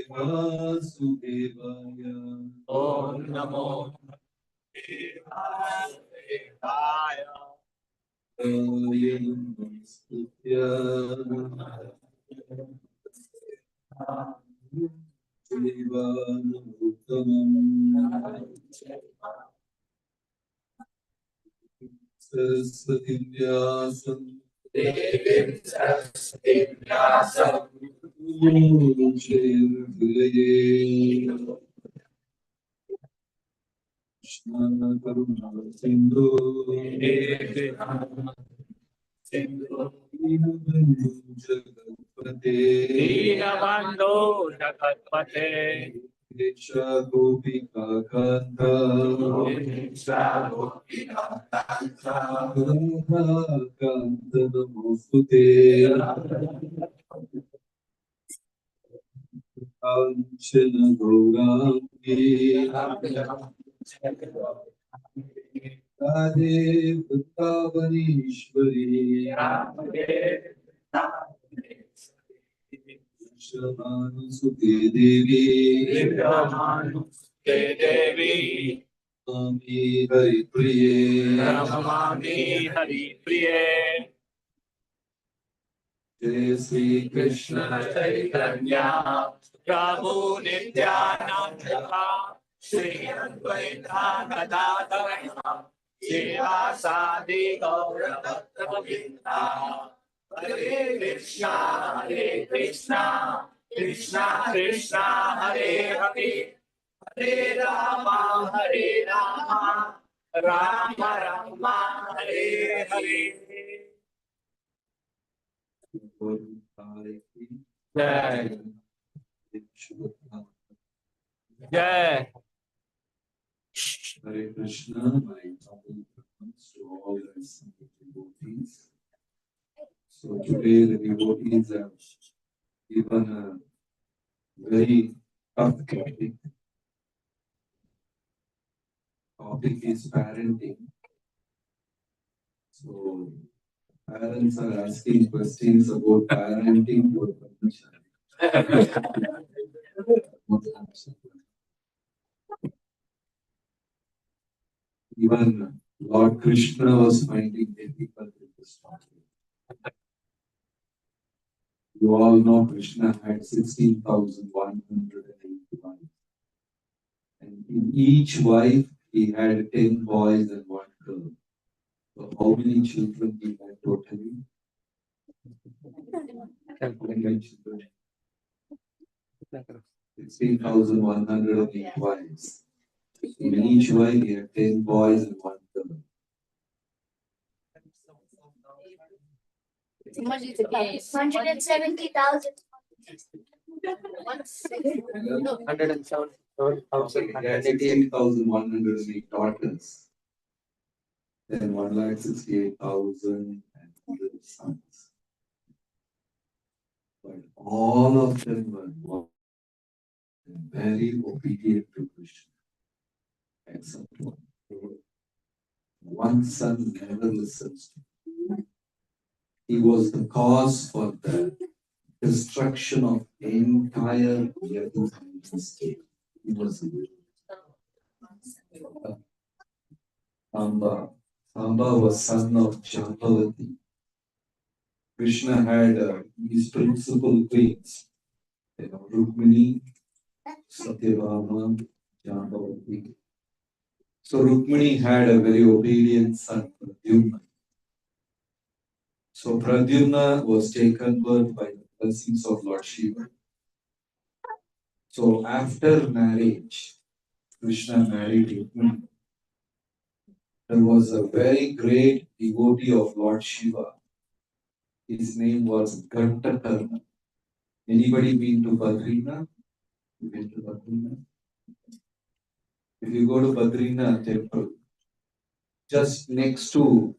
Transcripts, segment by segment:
Vasudevaya. Om Namo Vasudevaya. Ayam Namaskritya Devanuttamam Saraswati Vyasam Devim Saraswati Vyasam Krishna Karuna Sindhu Dinabandhu Jagatpate Dinabandhu Jagatpate Desha Gopika Kanta Desha Gopika Kanta Radha Kanta Namostute Kanchana Gaurangi Radhe Vrindavaneshwari Shamanu Devi Devi Mami Hari Priye Ramami Hari Priye Jai Sri Krishna Chaitanya Prabhu Nityananda Shri Advaita Gadadara Srivasadi Gaura Bhattavinda Hare Krishna Krishna Krishna Hare Hare Hare Rama Rama Rama Hare Hare Jai Jai Hare Krishna, my humble thanks to all the devotees. So today the devotees have given a very tough topic. Topic is parenting. So parents are asking questions about parenting. Even Lord Krishna was finding difficult with this topic. You all know Krishna had 16,181. And in each wife, he had 10 boys and 1 girl. So how many children he had totally? 16,108 wives. In each wife, he had 10 boys and 1 girl. How much is it? 170,000. 118,108 daughters. Then 168,100 sons. But all of them were very obedient to Krishna. Except one. One son never listens to him. He was the cause for the destruction of entire Yadu state. He was Amba. Amba was son of Jambavati. Krishna had his principal queens, Rukmini, Satyabhama, Jambavati. So Rukmini had a very obedient son, Pradyumna. So Pradyumna was taken birth by the blessings of Lord Shiva. So after marriage, Krishna married Rukmini. There was a very great devotee of Lord Shiva. His name was Gantakarna. Anybody been to Badrinath? You been to Badrinath? If you go to Badrinath temple, just next to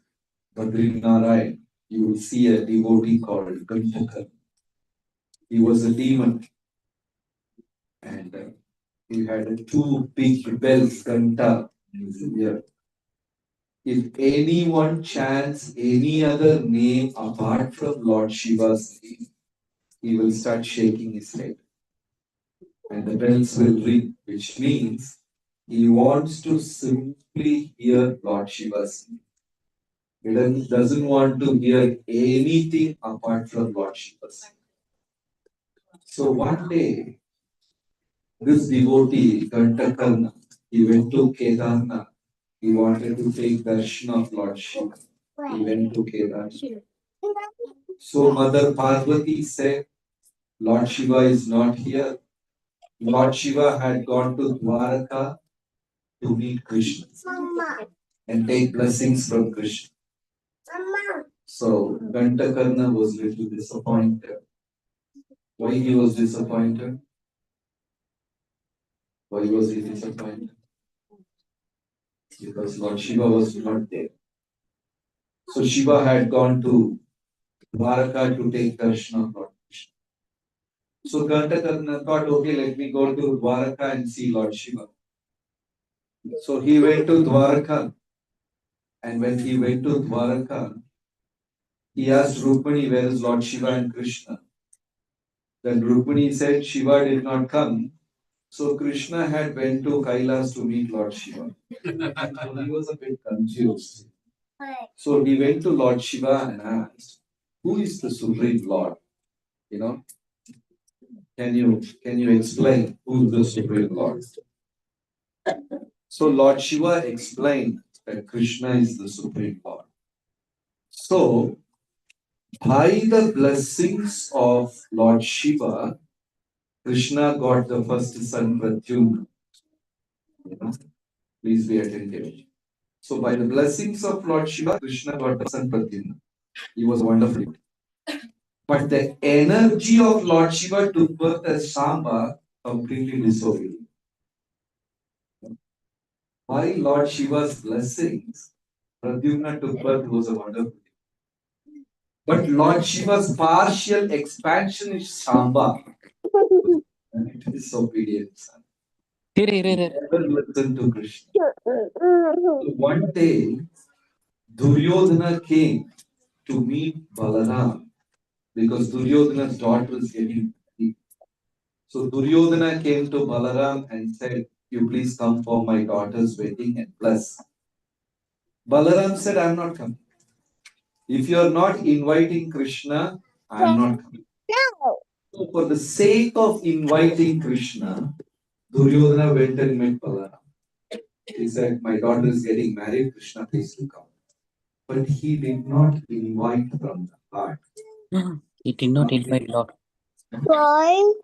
Badrinarayan, you will see a devotee called Gantakarna. He was a demon. And he had 2 big bells, Ganta, in his ear. If anyone chants any other name apart from Lord Shiva's name, he will start shaking his head. and the bells will ring, which means he wants to simply hear Lord Shiva sing. He doesn't want to hear anything apart from Lord Shiva sing. So one day, this devotee, Gantakarna, he went to Kedarnath. He wanted to take darshan of Lord Shiva. He went to Kedarnath. So Mother Parvati said, Lord Shiva is not here. Lord Shiva had gone to Dwaraka to meet Krishna and take blessings from Krishna. So Gantakarna was little disappointed. Why he was disappointed? Why was he disappointed? Because Lord Shiva was not there. So Shiva had gone to Dwaraka to take darshan of Lord Krishna. So Gantakarna thought, okay, let me go to Dwaraka and see Lord Shiva. So he went to Dwaraka, and when he went to Dwaraka, he asked Rukmani, where is Lord Shiva and Krishna? Then Rukmani said Shiva did not come. So Krishna had went to Kailas to meet Lord Shiva. So he was a bit confused. So he went to Lord Shiva and asked, who is the Supreme Lord? You know, can you explain who is the Supreme Lord? So Lord Shiva explained that Krishna is the Supreme Lord. So by the blessings of Lord Shiva, Krishna got the first son Pradyumna. You know, please be attentive. So by the blessings of Lord Shiva, Krishna got the son Pradyumna. He was wonderful. But the energy of Lord Shiva took birth as Shamba, completely disobedient. By Lord Shiva's blessings, Pradyumna took birth was a wonderful. But Lord Shiva's partial expansion is Shamba. And it is disobedient son. He never listened to Krishna. So one day, Duryodhana came to meet Balaram because Duryodhana's daughter is getting married. So Duryodhana came to Balaram and said, you please come for my daughter's wedding and bless. Balaram said, I'm not coming. If you are not inviting Krishna, I'm not coming. So for the sake of inviting Krishna, Duryodhana went and met Balaram. He said, my daughter is getting married, Krishna, please do come. But he did not invite from the heart. He did not invite Lord. Why?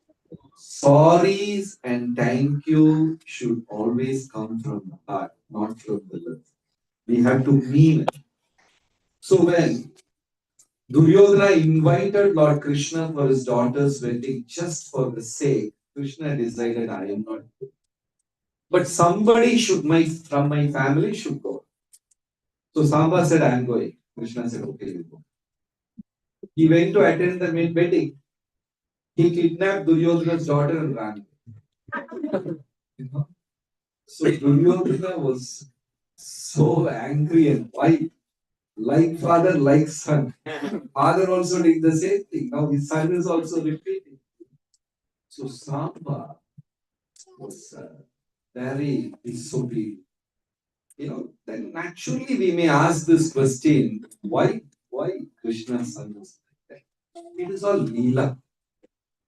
Sorries and thank you should always come from the heart, not from the lips. We have to mean it. So when Duryodhana invited Lord Krishna for his daughter's wedding just for the sake, Krishna decided I am not going. But somebody from my family should go. So Samba said, I am going. Krishna said, okay, you go. He went to attend the wedding. He kidnapped Duryodhana's daughter and ran. You know? So Duryodhana was so angry and white, like father, like son. Father also did the same thing. Now his son is also repeating. So Samba was very disobedient. You know, then naturally we may ask this question: Why Krishna's son was like that? It is all Leela.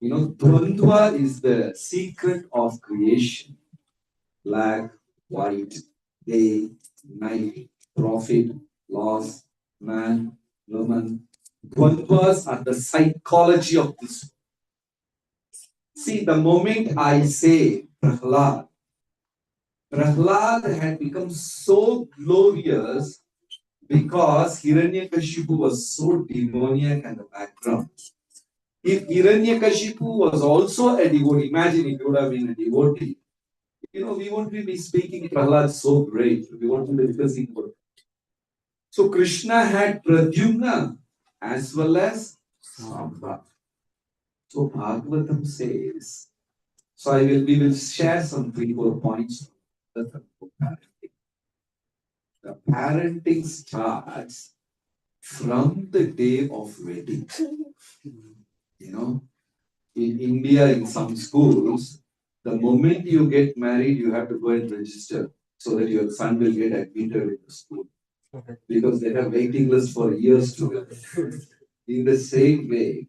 You know, Dvandva is the secret of creation. Black, white, day, night, profit, loss, man, woman. Dvandvas are the psychology of this. See, the moment I say Prahlad had become so glorious because Hiranyakashipu was so demoniac in the background. If Hiranyakashipu was also a devotee, imagine if he would have been a devotee. You know, we won't be speaking Prahlad so great. We won't be discussing about. So Krishna had Pradyumna as well as Samba. So Bhagavatam says, so we will share some 3-4 points. The parenting starts from the day of wedding. You know, in India, in some schools, The moment you get married, you have to go and register so that your son will get admitted in the school. Because they have waiting list for years to. In the same way,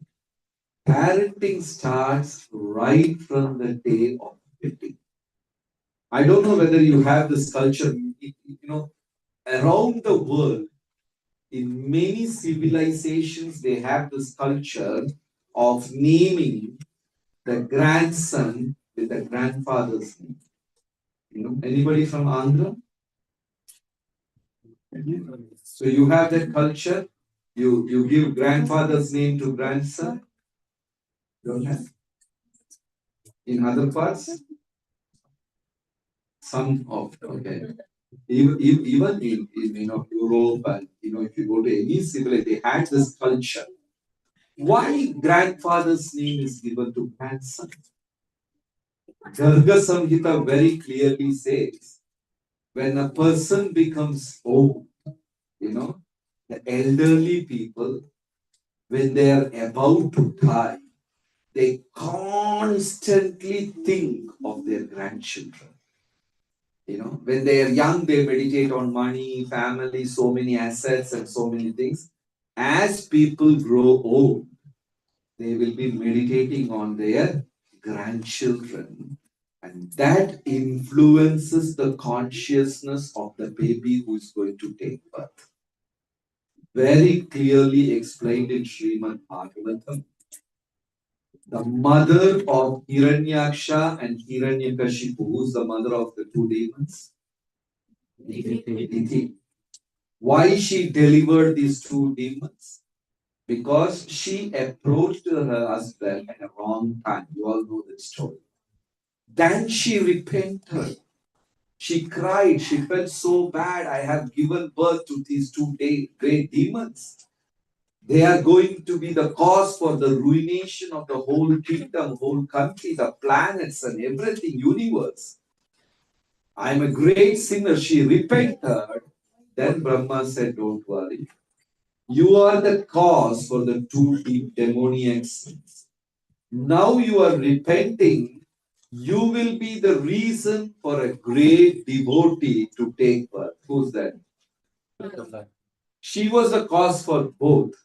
parenting starts right from the day of wedding. I don't know whether you have this culture, around the world, in many civilizations, they have this culture of naming the grandson with the grandfather's name. Anybody from Andhra? So you have that culture. You give grandfather's name to grandson. Don't have. In other parts, some of okay. Even in Europe and if you go to any civilization, they had this culture. Why grandfather's name is given to grandson? Garga Samhita very clearly says when a person becomes old, the elderly people, when they are about to die, they constantly think of their grandchildren. When they are young, they meditate on money, family, so many assets, and so many things. As people grow old, they will be meditating on their grandchildren. And that influences the consciousness of the baby who is going to take birth. Very clearly explained in Srimad Bhagavatam. The mother of Hiranyaksha and Hiranyakashipu, who's the mother of the two demons? Diti. Why she delivered these two demons? Because she approached her husband at a wrong time. You all know the story. Then she repented. She cried. She felt so bad. I have given birth to these two great demons. They are going to be the cause for the ruination of the whole kingdom, whole country, the planets and everything, universe. I am a great sinner. She repented. Then Brahma said, don't worry. You are the cause for the two demoniac sins. Now you are repenting. You will be the reason for a great devotee to take birth. Who's that? She was the cause for both.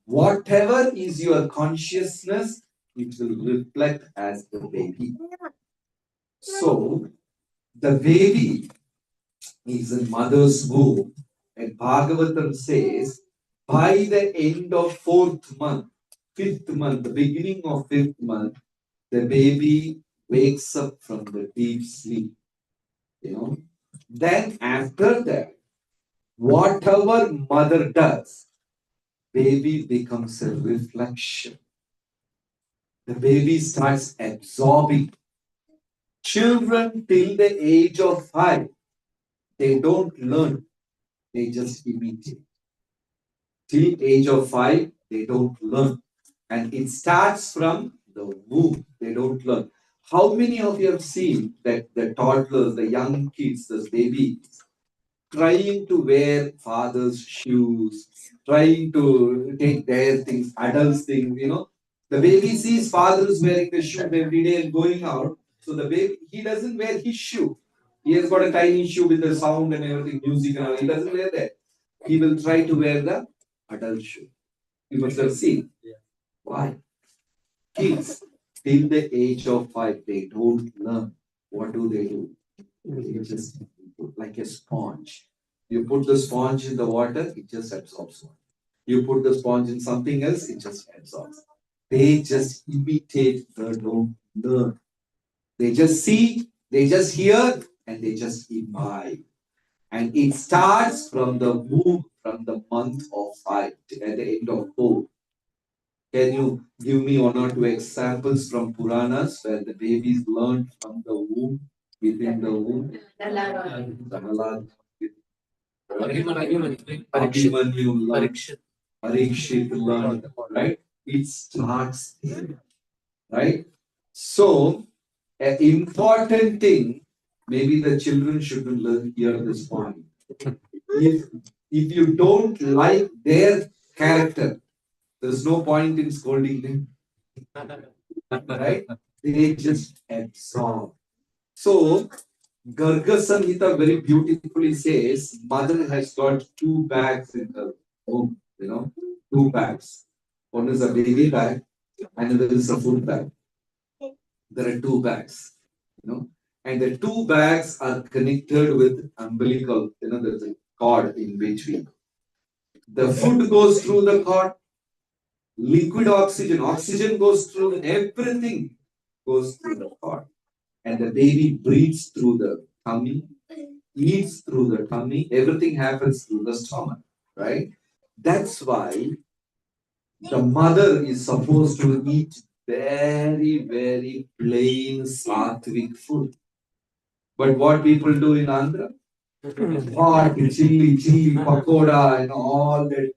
Whatever is your consciousness, it will reflect as the baby. So, the baby is in mother's womb, and Bhagavatam says, by the end of 4th month, 5th month, the beginning of 5th month, the baby wakes up from the deep sleep. Then after that, whatever mother does, baby becomes a reflection. The baby starts absorbing. Children till the age of 5, they don't learn, they just imitate. Till age of 5, they don't learn. And it starts from the womb. They don't learn. How many of you have seen that the toddlers, the young kids, the babies, trying to wear father's shoes, trying to take their things, adults' things, The baby sees father is wearing the shoe every day and going out. So the baby, he doesn't wear his shoe. He has got a tiny shoe with the sound and everything, music and all. He doesn't wear that. He will try to wear the adult shoe. You must have seen. Why? Kids, till the age of 5, they don't learn. What do? They just put like a sponge. You put the sponge in the water, it just absorbs water. You put the sponge in something else, it just absorbs. They just imitate, they don't learn. They just see, they just hear, and they just imbibe. And it starts from the womb, from the month of 5 at the end of 4. Can you give me 1 or 2 examples from Puranas where the babies learned from the womb, within the womb? Prahlad, Abhimanyu learned, Parikshit learned, right? It starts there, right? So, an important thing, maybe the children shouldn't learn here this point. If you don't like their character, there's no point in scolding them. Right? They just absorb. So, Garga Samhita very beautifully says, mother has got two bags in her womb, two bags. One is a baby bag, and another is a food bag. There are two bags, and the two bags are connected with umbilical, there's a cord in between. The food goes through the cord, liquid oxygen goes through, everything goes through the cord. And the baby breathes through the tummy, eats through the tummy, everything happens through the stomach, right? That's why the mother is supposed to eat very, very plain sattvic food. But what people do in Andhra? Hot, chili, pakoda, and all that,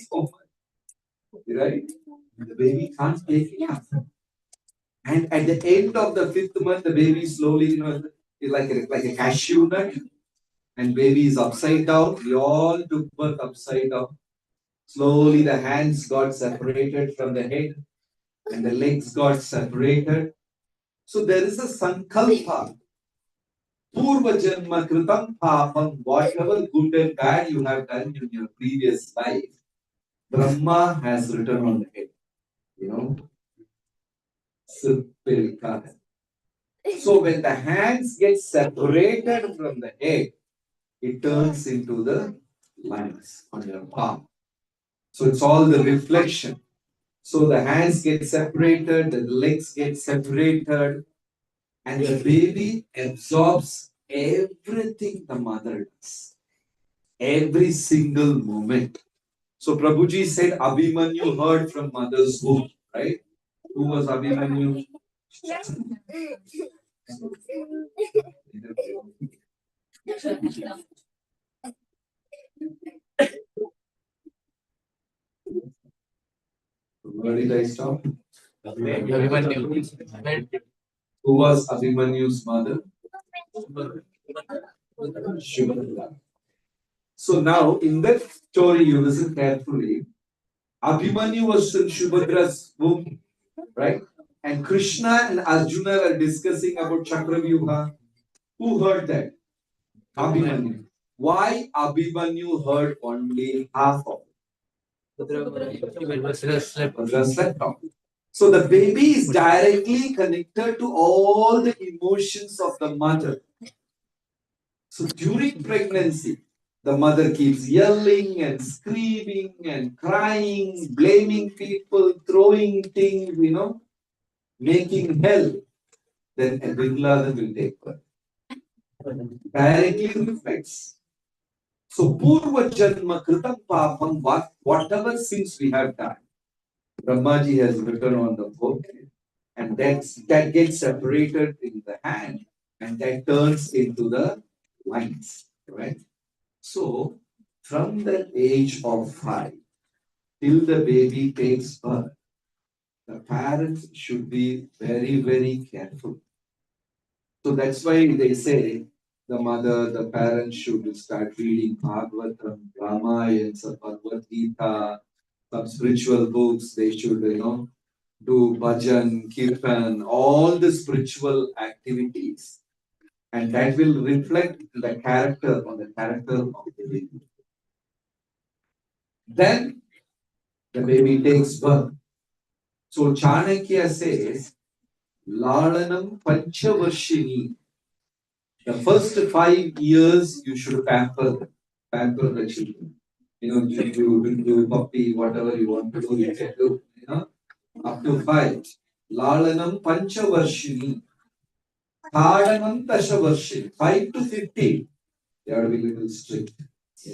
so much, right? The baby can't take it up. And at the end of the 5th month, the baby slowly, is like a cashew nut, and baby is upside down. We all took birth upside down. Slowly, the hands got separated from the head, and the legs got separated. So there is a sankalpa. Purva janma kritam papam, whatever good and bad you have done in your previous life, Brahma has written on the head. Sirpilka. So when the hands get separated from the head, it turns into the lines on your palm. So it's all the reflection. So the hands get separated, the legs get separated, and the baby absorbs everything the mother does. Every single moment. So Prabhuji said Abhimanyu heard from mother's womb, right? Who was Abhimanyu? Where did I stop? Who was Abhimanyu's mother? Shubhadra. So now in that story, you listen carefully. Abhimanyu was in Shubhadra's womb, right? And Krishna and Arjuna were discussing about Chakravyuha. Who heard that? Abhimanyu. Why Abhimanyu heard only half of it? Bhadra slept off. So the baby is directly connected to all the emotions of the mother. So during pregnancy, the mother keeps yelling and screaming and crying, blaming people, throwing things, making hell. Then a Binglada will take birth. Directly reflects. So Purva Janma Kritam Papam, whatever sins we have done, Brahmaji has written on the book, and that gets separated in the hand, and that turns into the lines, right? So, from the age of 5 till the baby takes birth, the parents should be very, very careful. So that's why they say the mother, the parents should start reading Bhagavatam, Ramayana, Bhagavad Gita, some spiritual books. They should, do bhajan, kirtan, all the spiritual activities. And that will reflect the character on the character of the baby. Then the baby takes birth. So Chanakya says, Lalanam Panchavarshini. The first 5 years you should pamper the children. Do puppy, whatever you want to do, you can do. Up to 5. Lalanam Panchavarshini. Thadanam Dashavarshini. 5 to 15. They have to be a little strict.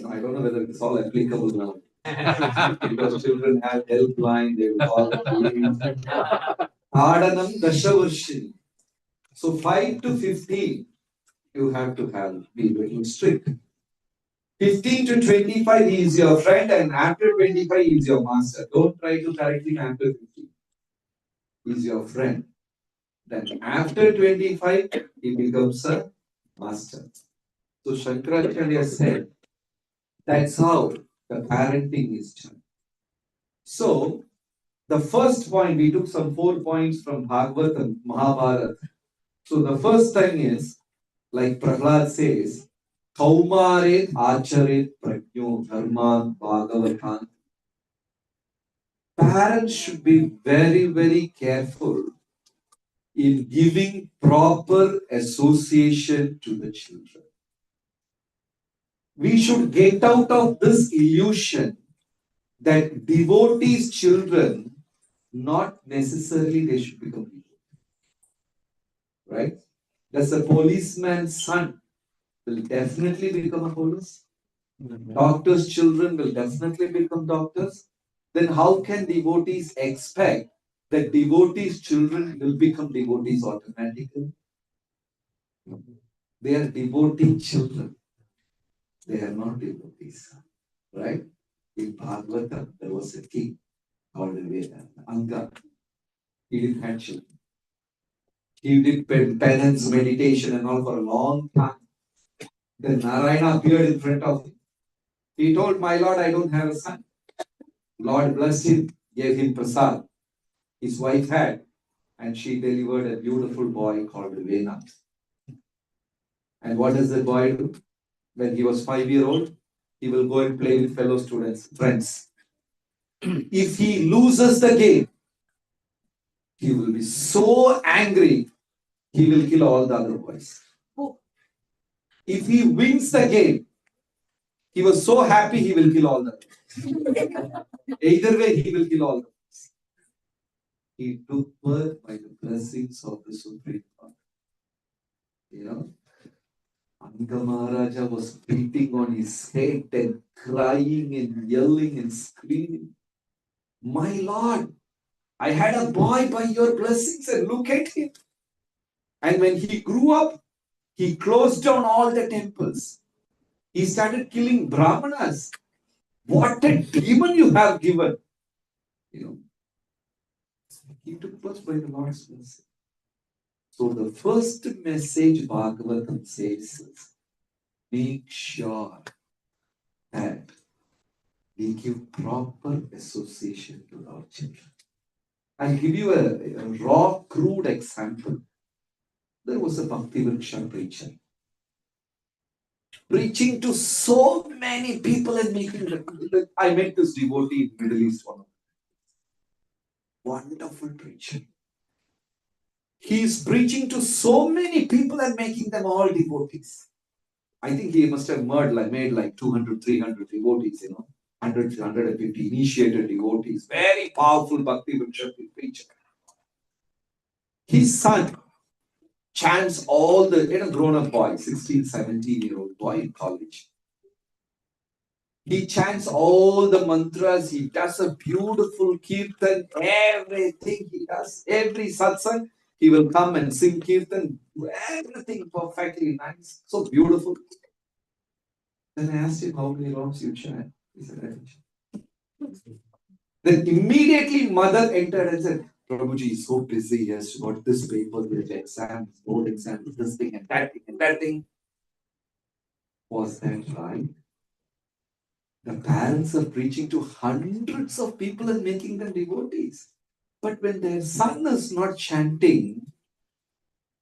I don't know whether it's all applicable now. Because children have helpline, they will call the police. Thadanam Dashavarshini. So 5 to 15, you have to be very strict. 15 to 25, he is your friend, and after 25, he is your master. Don't try to correct him after 15. He is your friend. Then after 25, he becomes a master. So Shankaracharya said, that's how the parenting is done. So The first point, we took some 4 points from Bhagavatam, Mahabharata. So the first thing is, like Prahlad says, Kaumaret Acharet Prajno Dharman Bhagavatam. Parents should be very, very careful in giving proper association to the children. We should get out of this illusion that devotees' children, not necessarily they should become devotees. Right? Does a policeman's son will definitely become a police? Doctors' children will definitely become doctors. Then how can devotees expect that devotees' children will become devotees automatically? They are devotee children. They are not devotees. Right? In Bhagavatam, there was a king called Anga. He didn't have children. He did penance, meditation, and all for a long time. Then Narayana appeared in front of him. He told, "My Lord, I don't have a son." Lord blessed him, gave him prasad. His wife had, and she delivered a beautiful boy called Vena. And what does the boy do? When he was 5 years old, he will go and play with fellow students, friends. If he loses the game, he will be so angry, he will kill all the other boys. If he wins the game, he was so happy, he will kill all the others. Either way, he will kill all the others. He took birth by the blessings of the Supreme Lord. You know, Anga Maharaja was beating on his head and crying and yelling and screaming, "My Lord, I had a boy by your blessings and look at him." And when he grew up, he closed down all the temples. He started killing Brahmanas. What a demon you have given. You know, he took birth by the Lord's blessing. So the first message Bhagavatam says is, make sure that we give proper association to our children. I'll give you a raw, crude example. There was a Bhakti Vriksha preacher preaching to so many people and making. I met this devotee in Middle East, one of wonderful preacher. He is preaching to so many people and making them all devotees. I think he must have made like 200, 300 devotees, 100, 150 initiated devotees. Very powerful Bhakti Vriksha preacher. His son chants all the, grown up boy, 16, 17-year-old boy in college. He chants all the mantras. He does a beautiful kirtan, everything he does. Every satsang, he will come and sing kirtan, everything perfectly nice, so beautiful. Then I asked him, how many rounds you chant? He said, I chant. Then immediately mother entered and said, Prabhuji is so busy, he has got this paper, this exam, board exam, this thing and that thing and that thing. Was that right? The parents are preaching to hundreds of people and making them devotees. But when their son is not chanting,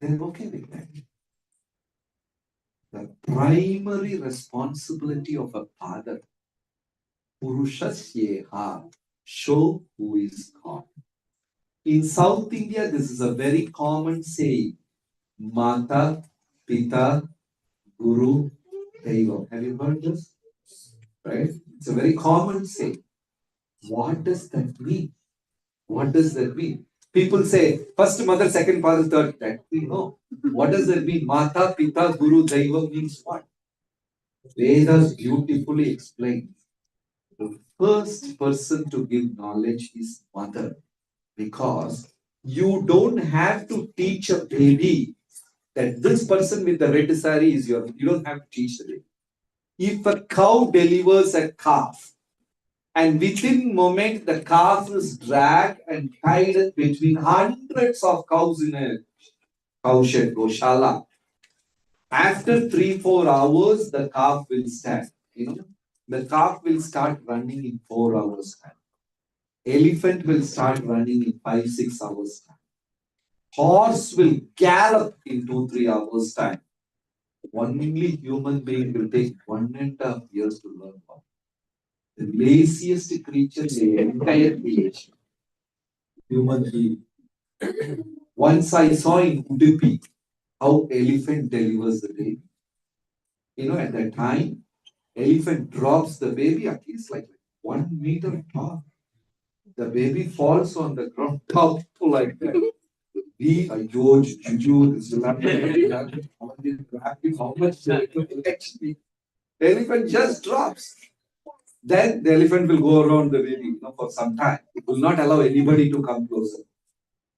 they're okay with that. The primary responsibility of a father, Purushasyeha, show who is God. In South India, this is a very common saying, Mata, Pita, Guru, Deva. Have you heard this? Right? It's a very common saying. What does that mean? What does that mean? People say, first mother, second father, third. That we know. What does that mean? Mata, Pita, Guru, Deva means what? Vedas beautifully explain. The first person to give knowledge is mother. Because you don't have to teach a baby that this person with the red sari is your. You don't have to teach the baby. If a cow delivers a calf, and within moment the calf is dragged and tied between hundreds of cows in a cow shed, Goshala. After 3-4 hours, the calf will stand. The calf will start running in 4 hours time. Elephant will start running in 5-6 hours time. Horse will gallop in 2-3 hours time. Only human being will take 1.5 years to learn how. The laziest creature in the entire creation. Human being. Once I saw in Udupi how elephant delivers the baby. You know, at that time, elephant drops the baby at least like 1 meter tall. The baby falls on the ground, top like that. We, George, Juju, this will happen. How much actually? The elephant just drops. Then the elephant will go around the baby, you know, for some time. It will not allow anybody to come closer.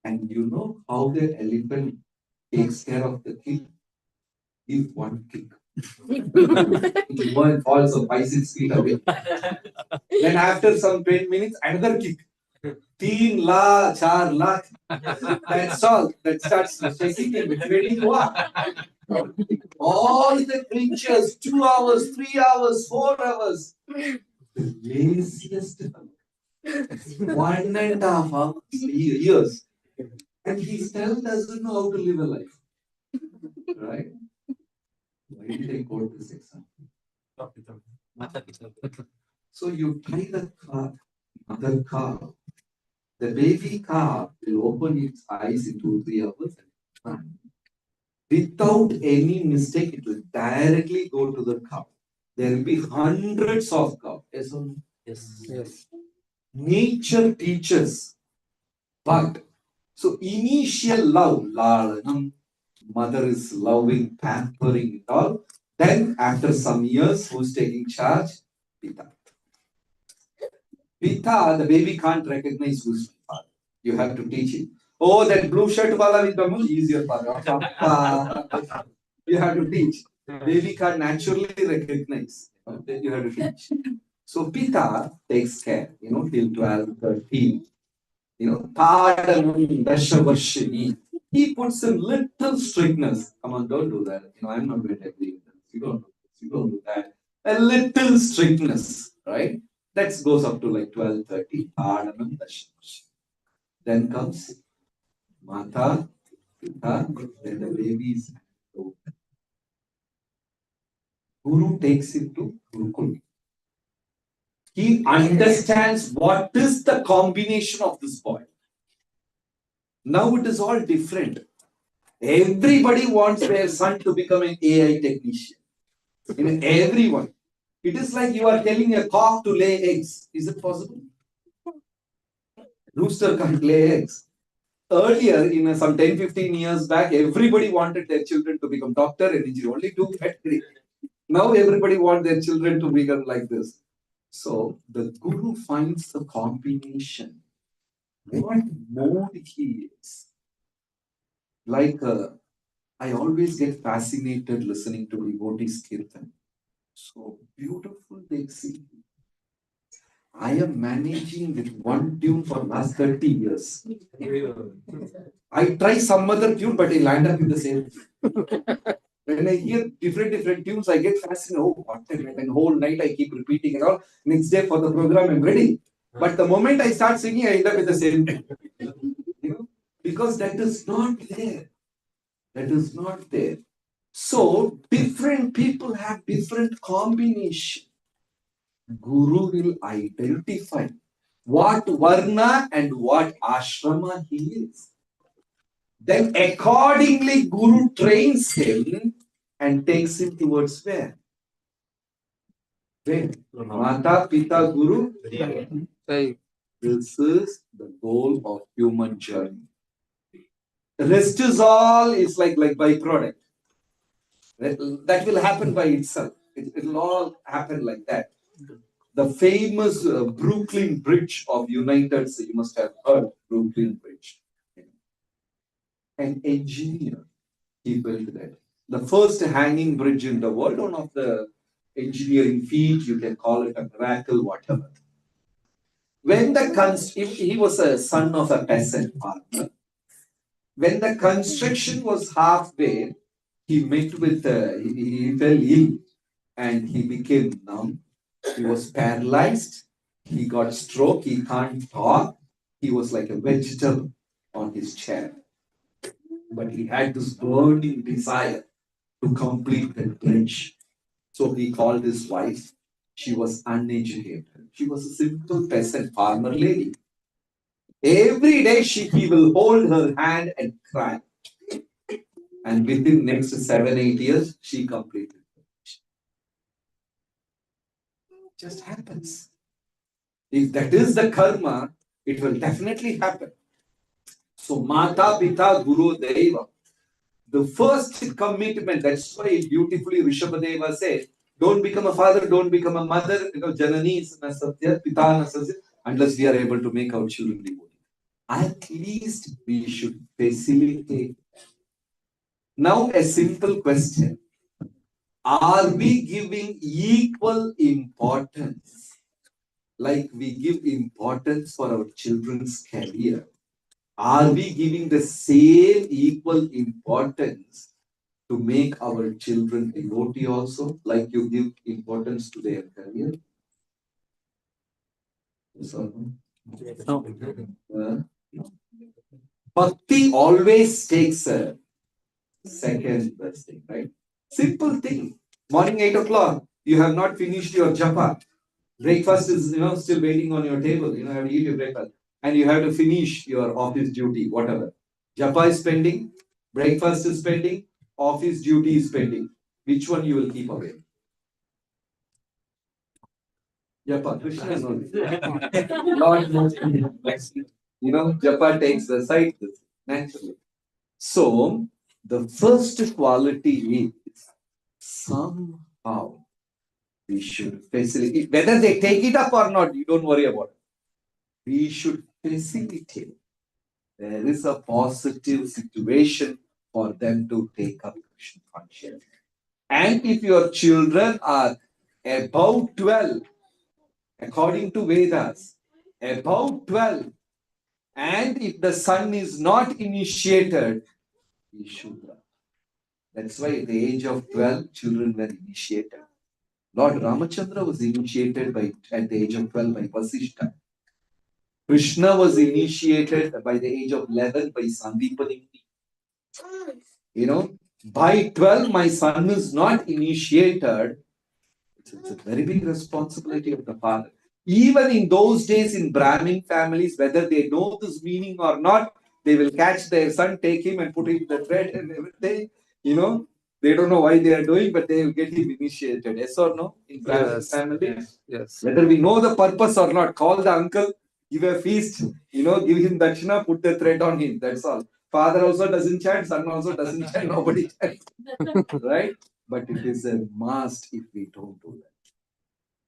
And you know how the elephant takes care of the kid? Give one kick. It will go and falls 5-6 feet away. Then after some 10 minutes, another kick. 3 la, 4 lakh. That's all. That starts shaking him. It's ready to walk. All the creatures, 2 hours, 3 hours, 4 hours. The laziest fellow. 1.5 hours, years. And he still doesn't know how to live a life. Right? Why did I quote this example? So you tie the mother cow. The baby calf will open its eyes in 2-3 hours and without any mistake, it will directly go to the cow. There will be hundreds of cows. Yes or no? Yes. Nature teaches. But so initial love, mother is loving, pampering and all. Then after some years, who's taking charge? Pita. Pita, the baby can't recognize who's father. You have to teach him. Oh, that blue shirt wala with the most easier father. You have to teach. Baby can't naturally recognize. Then you have to teach. So Pita takes care, you know, till 12, 13. You know, Tadanam Dashavarshini. He puts a little strictness. Come on, don't do that. You know, I'm not going to agree with this. You don't do this. You don't do that. A little strictness, right? That goes up to like 12, 13. Tadanam Dashavarshini. Then comes Mata, Pita, then the baby is Guru takes him to Gurukul. He understands what is the combination of this boy. Now it is all different. Everybody wants their son to become an AI technician. You know, everyone. It is like you are telling a cock to lay eggs. Is it possible? Rooster can't lay eggs. Earlier, in some 10-15 years back, everybody wanted their children to become doctor and engineer. Only two categories. Now everybody wants their children to become like this. So the Guru finds the combination. What mode he is. Like I always get fascinated listening to devotees kirtan. So beautiful they sing. I am managing with one tune for last 30 years. I try some other tune, but I land up with the same. When I hear different tunes, I get fascinated. Oh, what the hell? And whole night I keep repeating it all. Next day for the program, I'm ready. But the moment I start singing, I end up with the same tune. You know? Because that is not there. That is not there. So, different people have different combination. Guru will identify what varna and what ashrama he is. Then accordingly, Guru trains him and takes him towards where? Where? Mata, Pita, Guru. This is the goal of human journey. The rest is all is like byproduct. That will happen by itself. It will all happen like that. The famous Brooklyn Bridge of United States, you must have heard Brooklyn Bridge. An engineer, he built that. The first hanging bridge in the world, one of the engineering feat, you can call it a miracle, whatever. When he was a son of a peasant farmer. When the construction was halfway, he met with, he fell ill and he became numb. He was paralyzed. He got stroke, he can't talk. He was like a vegetable on his chair. But he had this burning desire to complete the pledge. So he called his wife. She was uneducated. She was a simple peasant farmer lady. Every day he will hold her hand and cry. And within next 7-8 years, she completed. It just happens. If that is the karma, it will definitely happen. So Mata Pita Guru Deva. The first commitment, that's why beautifully Rishabhadeva says, don't become a father, don't become a mother, because Janani is na satya, Pita na satya, unless we are able to make our children devotee. At least we should facilitate. Now a simple question. Are we giving equal importance, like we give importance for our children's career? Are we giving the same equal importance to make our children devotee also, like you give importance to their career? So, Bhakti always takes a second best thing, right? Simple thing. Morning 8 o'clock, you have not finished your japa. Breakfast is, still waiting on your table. You have to eat your breakfast. And you have to finish your office duty, whatever. Japa is pending, breakfast is pending, office duty is pending. Which one you will keep away? Japa, Krishna knows. Lord knows. Japa takes the side naturally. So, the first quality is somehow we should facilitate. Whether they take it up or not, you don't worry about it. We should facilitate. There is a positive situation for them to take up Krishna consciousness. And if your children are about 12, according to Vedas, about 12, and if the son is not initiated, he should run. That's why at the age of 12, children were initiated. Lord Ramachandra was initiated at the age of 12 by Vasishta. Krishna was initiated by the age of 11 by Sandipani. By 12, my son is not initiated. It's a very big responsibility of the father. Even in those days in Brahmin families, whether they know this meaning or not, they will catch their son, take him and put him in the thread and everything. They don't know why they are doing, but they will get him initiated. Yes or no? In Brahmin families. Yes. Whether we know the purpose or not, call the uncle, give a feast, give him dakshina, put the thread on him. That's all. Father also doesn't chant, son also doesn't chant, nobody chants. Right? But it is a must if we don't do that.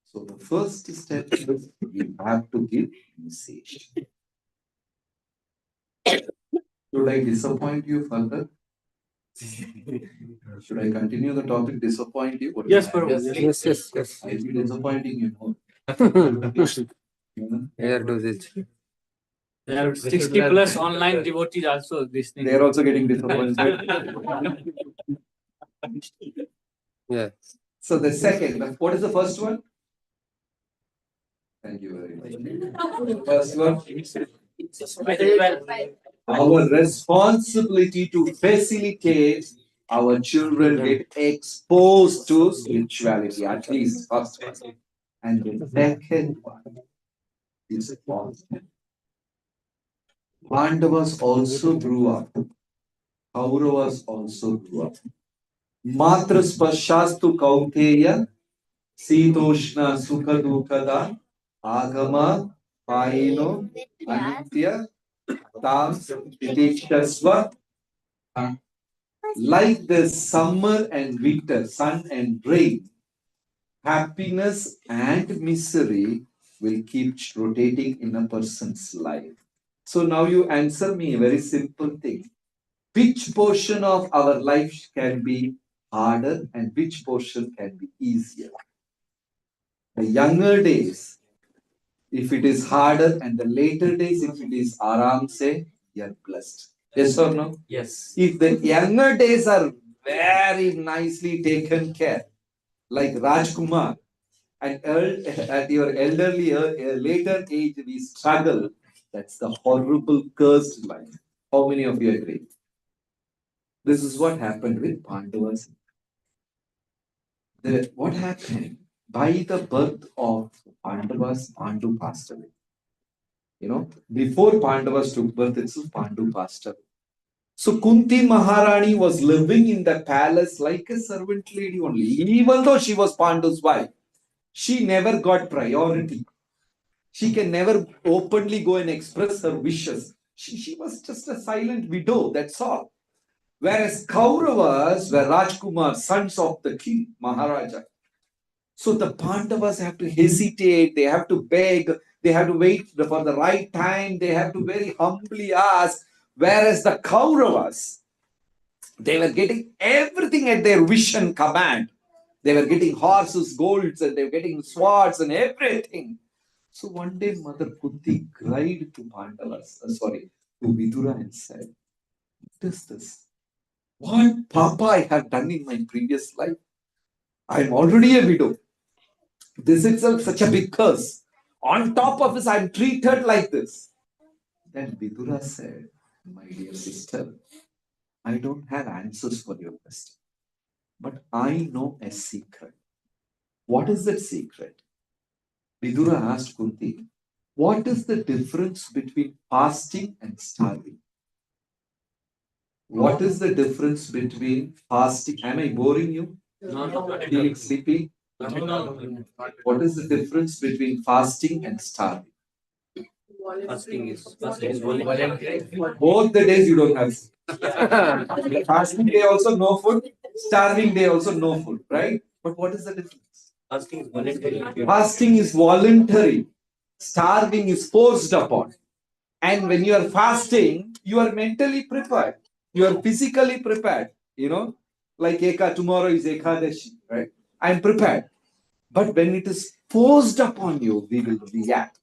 So the first step is we have to give initiation. Should I disappoint you further? Should I continue the topic, disappoint you? Yes, Prabhu. Yes. I'll be disappointing you more. Here do this. There are 60 plus online devotees also listening. They are also getting disappointed. Yeah. So the second, what is the first one? Thank you very much. First one, our responsibility to facilitate our children get exposed to spirituality, at least first one. And the second one is positive. Pandavas also grew up. Kauravas also grew up. Matra spashastu kauteya Sitoshna Sukha Dukada Agama Paino Anitya Tam Titikshasva. Like the summer and winter, sun and rain, happiness and misery will keep rotating in a person's life. So now you answer me a very simple thing. Which portion of our life can be harder and which portion can be easier? The younger days, if it is harder, and the later days, if it is aram se, you are blessed. Yes or no? Yes. If the younger days are very nicely taken care, like Rajkumar, and at your elderly later age we struggle. That's the horrible cursed life. How many of you agree? This is what happened with Pandavas. What happened? By the birth of Pandavas, Pandu passed away. Before Pandavas took birth itself, Pandu passed away. So Kunti Maharani was living in the palace like a servant lady only. Even though she was Pandu's wife, she never got priority. She can never openly go and express her wishes. She was just a silent widow, that's all. Whereas Kauravas were Rajkumar, sons of the king, Maharaja. So the Pandavas have to hesitate, they have to beg, they have to wait for the right time, they have to very humbly ask. Whereas the Kauravas, they were getting everything at their wish and command. They were getting horses, golds, and they were getting swords and everything. So one day Mother Kunti cried to to Vidura and said, "What is this? What Papa I have done in my previous life? I am already a widow. This itself such a big curse. On top of this, I am treated like this." Then Vidura said, "My dear sister, I don't have answers for your question, but I know a secret." What is that secret? Vidura asked Kunti, "What is the difference between fasting and starving?" What is the difference between fasting? Am I boring you? No. Feeling sleepy? What is the difference between fasting and starving? Fasting is voluntary. Both the days you don't have food. Fasting day also no food, starving day also no food, right? But what is the difference? Fasting is voluntary. Fasting is voluntary, starving is forced upon. And when you are fasting, you are mentally prepared, you are physically prepared, like tomorrow is Ekadashi, right? I am prepared. But when it is forced upon you, we will react.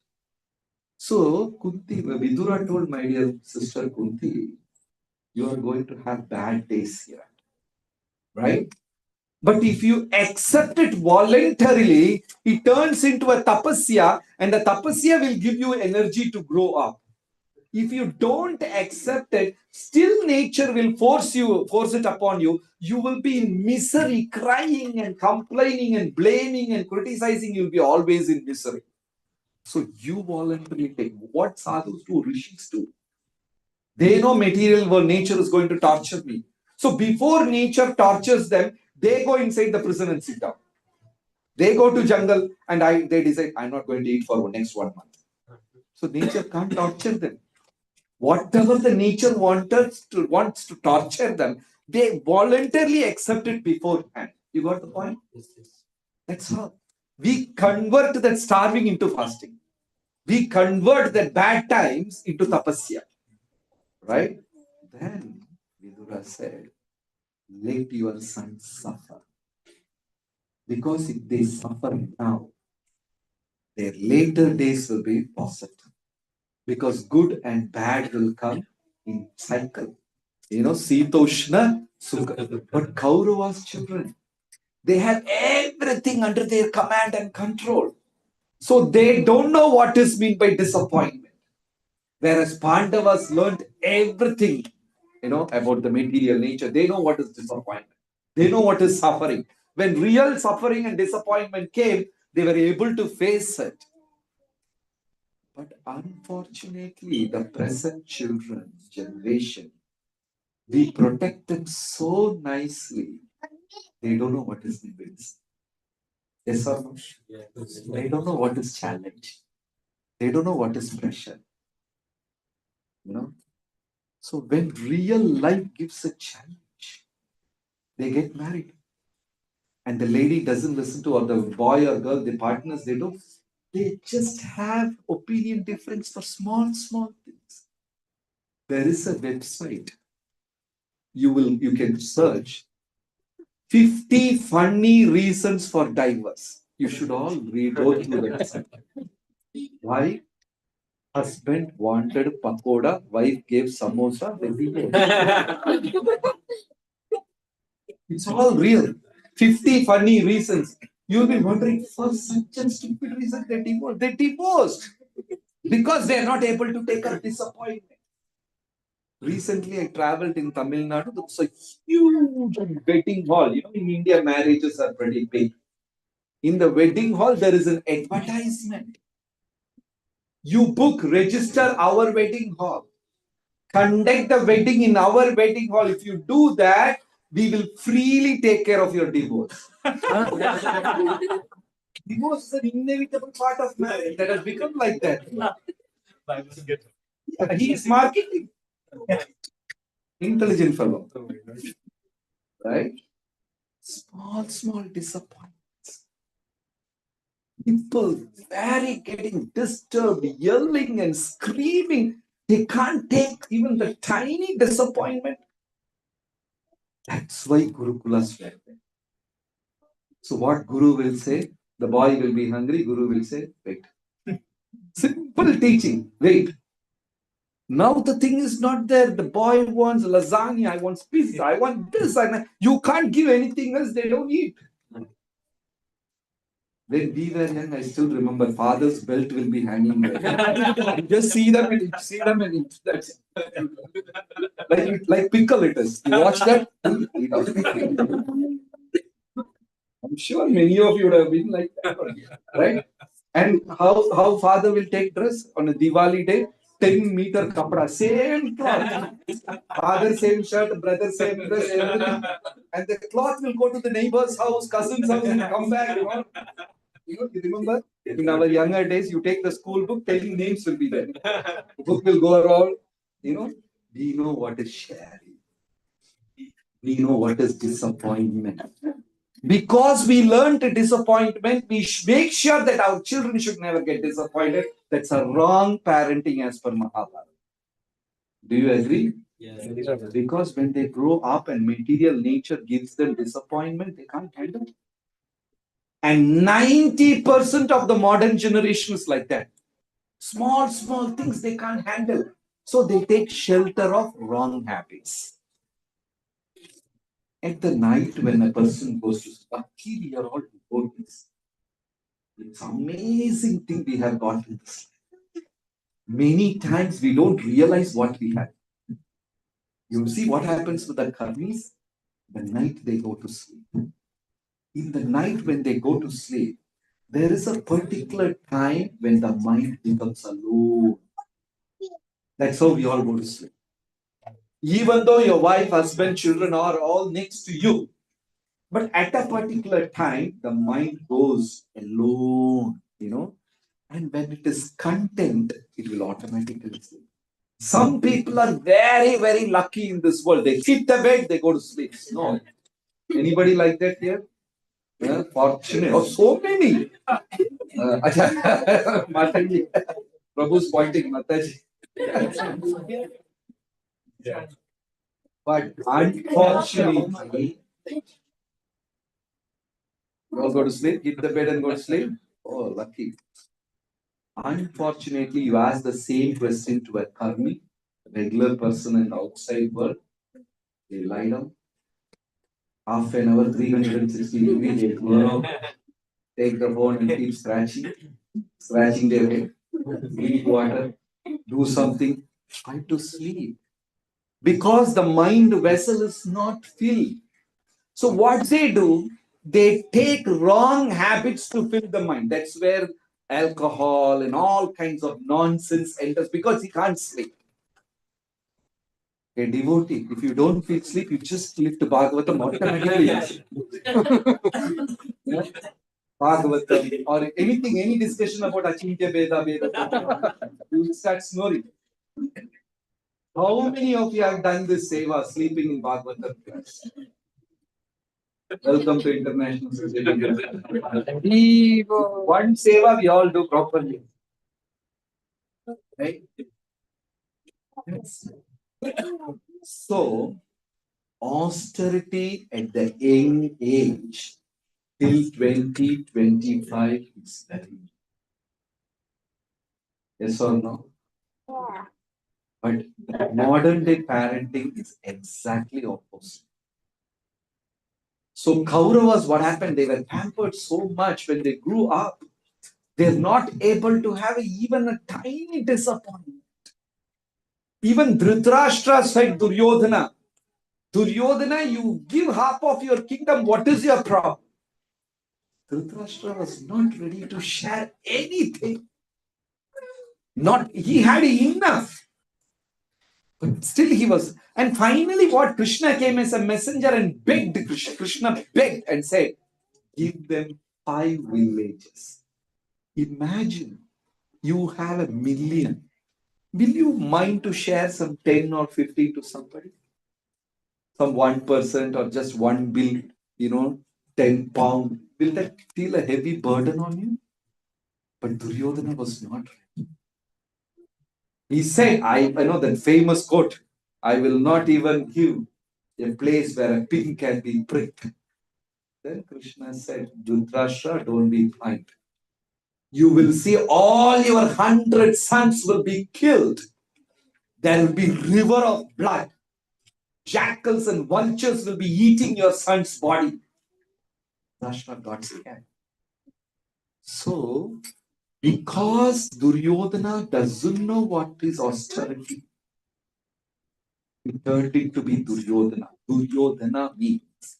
So Kunti, Vidura told my dear sister Kunti, you are going to have bad days here, right? But if you accept it voluntarily, it turns into a tapasya, and the tapasya will give you energy to grow up. If you don't accept it, still nature will force it upon you. You will be in misery, crying and complaining and blaming and criticizing. You'll be always in misery. So you voluntarily take. What sadhus do, rishis do? They know material world, nature is going to torture me. So before nature tortures them, they go inside the prison and sit down. They go to jungle and they decide, I'm not going to eat for next 1 month. So nature can't torture them. Whatever the nature wants to torture them, they voluntarily accept it beforehand. You got the point? That's how. We convert that starving into fasting. We convert that bad times into tapasya. Right? Then Vidura said, let your sons suffer. Because if they suffer now, their later days will be positive. Because good and bad will come in cycle. Sitoshna, Sukha. But Kaurava's children, they have everything under their command and control. So they don't know what is meant by disappointment. Whereas Pandavas learned everything, about the material nature. They know what is disappointment. They know what is suffering. When real suffering and disappointment came, they were able to face it. But unfortunately, the present children, generation, we protect them so nicely, they don't know what is limits. Yes or no? Yes. They don't know what is challenge. They don't know what is pressure. So when real life gives a challenge, they get married. And the lady doesn't listen to, or the boy or girl, the partners, they just have opinion difference for small, small things. There is a website. You can search 50 funny reasons for divorce. You should all go through the website. Why? Husband wanted pakoda, wife gave samosa. It's all real. 50 funny reasons. You'll be wondering, for such a stupid reason they divorced. They divorced because they are not able to take a disappointment. Recently, I traveled in Tamil Nadu. There was a huge wedding hall. You know, in India, marriages are pretty big. In the wedding hall, there is an advertisement. You book, register our wedding hall. Conduct the wedding in our wedding hall. If you do that, we will freely take care of your divorce. Divorce is an inevitable part of marriage that has become like that. Yeah, he is marketing. Intelligent fellow. Right? Small disappointments. People very getting disturbed, yelling and screaming. They can't take even the tiny disappointment. That's why Gurukulas were there. So what Guru will say? The boy will be hungry. Guru will say, wait. Simple teaching. Wait. Now the thing is not there. The boy wants lasagna. I want pizza. I want this. You can't give anything else. They don't eat. When we were young, I still remember father's belt will be hanging there. You just see them and eat. See them and eat. That's it. Like pickle it is. You watch that. I'm sure many of you would have been like that, right? And how father will take dress on a Diwali day, 10-meter kapda, same cloth. Father same shirt, brother same dress, everything. And the cloth will go to the neighbor's house, cousin's house, and come back. You remember? In our younger days, you take the school book, 10 names will be there. The book will go around. We know what is sharing. We know what is disappointment. Because we learned disappointment, we make sure that our children should never get disappointed. That's a wrong parenting as per Mahabharata. Do you agree? Yes. Because when they grow up and material nature gives them disappointment, they can't handle it. And 90% of the modern generation is like that. Small things they can't handle. So they take shelter of wrong habits. At the night when a person goes to sleep, luckily we are all devotees. It's amazing thing we have got in this. Many times we don't realize what we have. You see what happens with the karmis? The night they go to sleep. In the night when they go to sleep, there is a particular time when the mind becomes alone. That's how we all go to sleep. Even though your wife, husband, children are all next to you, but at a particular time, the mind goes alone, and when it is content, it will automatically sleep. Some people are very lucky in this world. They hit the bed, they go to sleep. No. Anybody like that here? Yeah, fortunate. Oh, so many. Mataji. Prabhu's pointing, Mataji. But unfortunately, you all go to sleep, hit the bed and go to sleep. Oh, lucky. Unfortunately, you ask the same question to a karmi, regular person in the outside world. They lie down. Half an hour, 360 degrees, they go out, take the phone and keep scratching their head, drink water, do something, try to sleep. Because the mind vessel is not filled. So what they do, they take wrong habits to fill the mind. That's where alcohol and all kinds of nonsense enters because he can't sleep. A devotee, if you don't feel sleep, you just lift Bhagavatam automatically. Yeah? Bhagavatam or anything, any discussion about Achintya Veda, you start snoring. How many of you have done this seva, sleeping in Bhagavatam class? Welcome to International Society. One seva we all do properly. Right? So, austerity at the young age till 2025 is very. Yes or no? Yeah. But modern day parenting is exactly opposite. So Kauravas, what happened? They were pampered so much when they grew up. They're not able to have even a tiny disappointment. Even Dhritarashtra said Duryodhana, Duryodhana, you give half of your kingdom, what is your problem? Dhritarashtra was not ready to share anything. He had enough. But still he was. And finally what? Krishna came as a messenger and begged Krishna begged and said, give them 5 villages. Imagine you have 1,000,000. Will you mind to share some 10 or 15 to somebody? Some 1% or just one bill, 10 pound. Will that feel a heavy burden on you? But Duryodhana was not. He said, I know that famous quote, I will not even give a place where a pin can be pricked. Then Krishna said, Dhritarashtra, don't be frightened. You will see all your 100 sons will be killed. There will be river of blood. Jackals and vultures will be eating your son's body. Dhritarashtra got scared. So, because Duryodhana doesn't know what is austerity, he turned it to be Duryodhana. Duryodhana means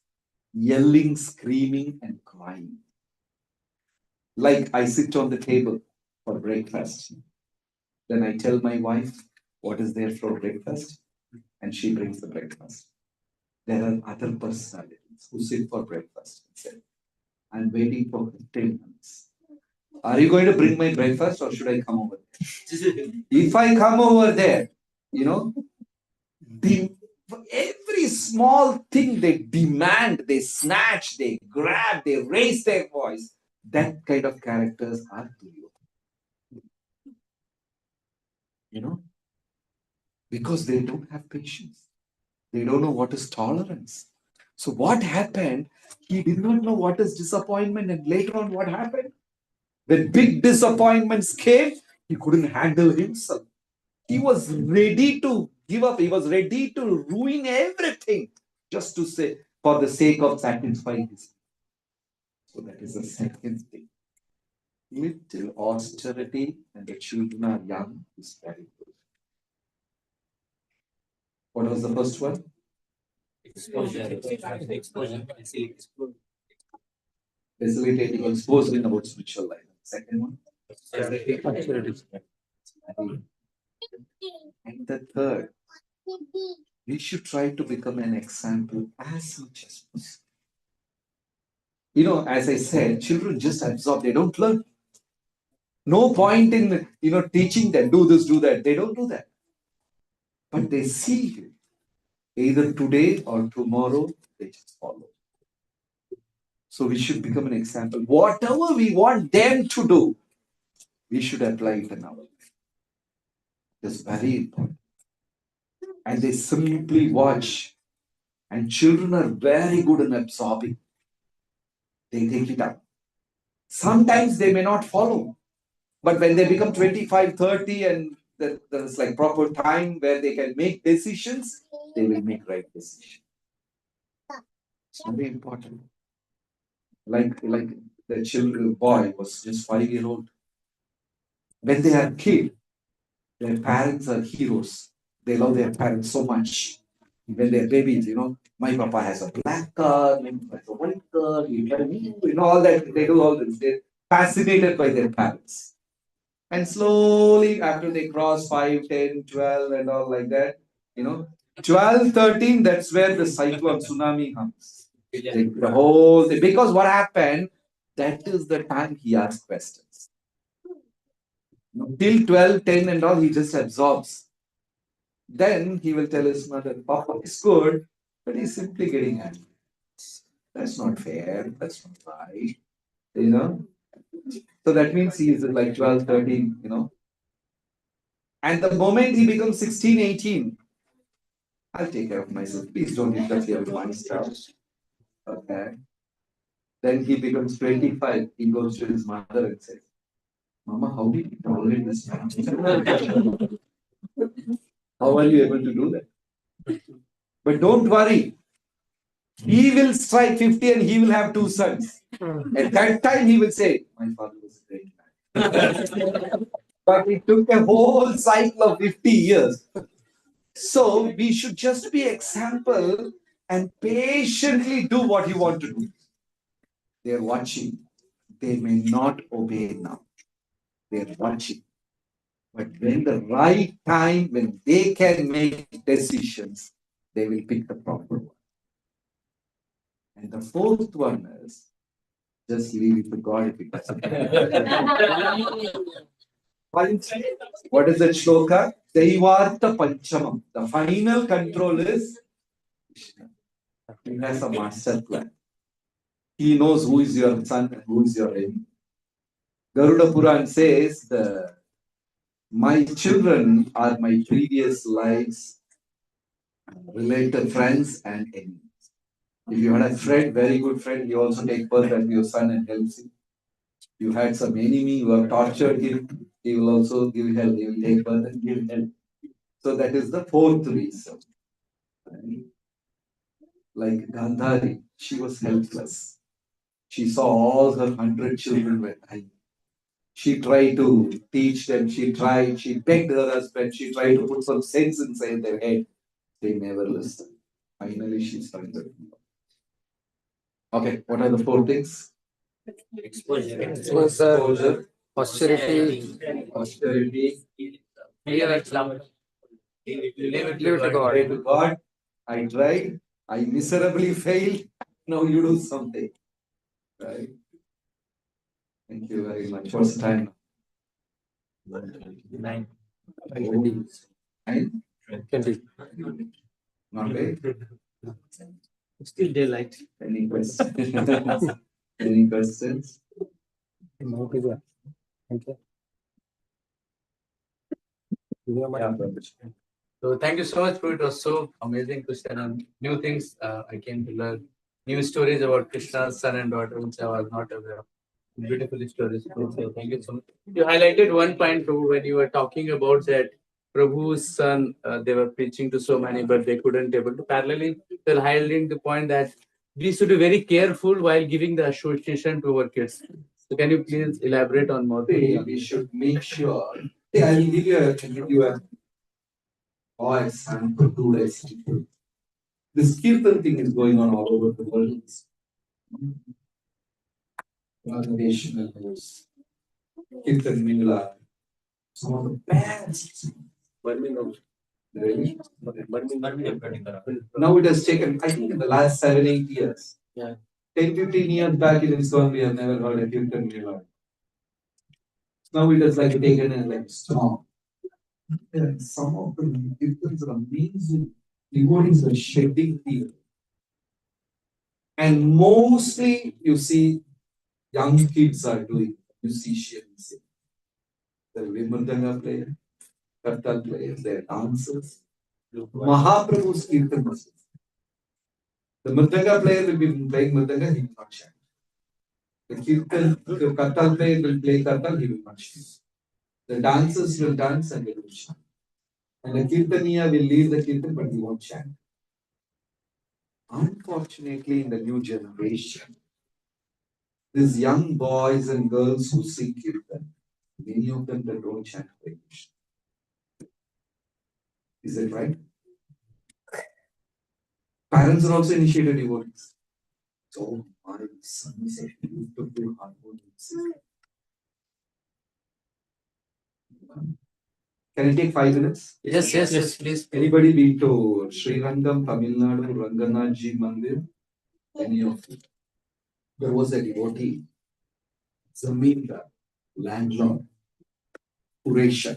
yelling, screaming, and crying. Like I sit on the table for breakfast. Then I tell my wife what is there for breakfast, and she brings the breakfast. There are other personalities who sit for breakfast and say, I'm waiting for 15 minutes. Are you going to bring my breakfast or should I come over there? If I come over there, every small thing they demand, they snatch, they grab, they raise their voice. That kind of characters are Duryodhana. Because they don't have patience. They don't know what is tolerance. So what happened? He did not know what is disappointment, and later on what happened? When big disappointments came, he couldn't handle himself. He was ready to give up. He was ready to ruin everything just to say, for the sake of satisfying his. So that is the second thing. Little austerity and the children are young is very good. What was the first one? Exposure. Facilitating exposing about spiritual life. Second one. And the third, we should try to become an example as much as possible. As I said, children just absorb, they don't learn. No point in teaching them, do this, do that. They don't do that. But they see you. Either today or tomorrow, they just follow. So we should become an example. Whatever we want them to do, we should apply it in our life. It's very important. And they simply watch. And children are very good in absorbing. They take it up. Sometimes they may not follow. But when they become 25, 30 and there's like proper time where they can make decisions, they will make right decisions. It's very important. Like the children boy was just 5 years old. When they are kid, their parents are heroes. They love their parents so much. When they're babies, my papa has a black car, my papa has a white car, all that. They do all this. They're fascinated by their parents. And slowly, after they cross 5, 10, 12, and all like that, 12, 13, that's where the cyclone tsunami comes. The whole thing. Because what happened, that is the time he asks questions. Till 12, 10, and all, he just absorbs. Then he will tell his mother, Papa is good, but he's simply getting angry. That's not fair. That's not right. So that means he is like 12, 13, And the moment he becomes 16, 18, I'll take care of myself. Please don't interfere with my stuff. Okay. Then he becomes 25. He goes to his mother and says, Mama, how did you tolerate this? How are you able to do that? But don't worry. He will strike 50 and he will have 2 sons. At that time, he will say, my father was a great man. But it took a whole cycle of 50 years. So we should just be example and patiently do what you want to do. They are watching. They may not obey now. They are watching. But when the right time, when they can make decisions, they will pick the proper one. And the fourth one is just leave it to God if it doesn't. What is that shloka? Daivartha Panchamam. The final control is Krishna. He has a master plan. He knows who is your son and who is your enemy. Garuda Puran says, my children are my previous lives, related friends and enemies. If you had a friend, very good friend, you also take birth as your son and helps him. You had some enemy, you have tortured him, he will also give help. He will take birth and give help. So that is the fourth reason. Like Gandhari, she was helpless. She saw all her 100 children were dying. She tried to teach them, she begged her husband, she tried to put some sense inside their head. They never listened. Finally, she surrendered. Okay, what are the 4 things? Exposure, austerity, Fear and love. leave it to God. Pray to God. I tried, I miserably failed. Now you do something. Right? Thank you very much. What's the time? 9. 9? 20. Not late. Still daylight. Any questions? Any questions? Yeah, So thank you so much, Prabhu. It was so amazing to share on new things. I came to learn new stories about Krishna's son and daughter, which I was not aware of. Beautiful stories. So thank you so much. You highlighted one point, Prabhu, when you were talking about that Prabhu's son, they were preaching to so many, but they couldn't able to. Parallelly, they're highlighting the point that we should be very careful while giving the association to our kids. So can you please elaborate on more? we should make sure. Yeah, I'll give you a example 2 days. This Kirtan thing is going on all over the world. National news, Kirtan Mila, some of the best. Really? Now it has taken, I think in the last 7-8 years. Yeah. 10-15 years back in ISKCON, we have never heard a Kirtan Mila. Now it has like taken a like storm. And some of the Kirtans are amazing. Devotees are shedding tears. And mostly you see young kids are doing musicians. The Vimardanga player, Kartal players, they are dancers. Mahaprabhu's Kirtan was. The Mridanga player will be playing Mridanga, he will not chant. The Kartal player will play Kartal, he will not chant. The dancers will dance and they will chant. And the Kirtaniya will lead the Kirtan, but he won't chant. Unfortunately, in the new generation, these young boys and girls who sing Kirtan, many of them that don't chant Hare Krishna. Is that right? Parents are also initiated devotees. So my son is a beautiful harmonious. Can I take 5 minutes? Yes, please. Anybody been to Sri Rangam, Tamil Nadu, Ranganathji Mandir? Any of you? There was a devotee, Zamindar, landlord, Puresha.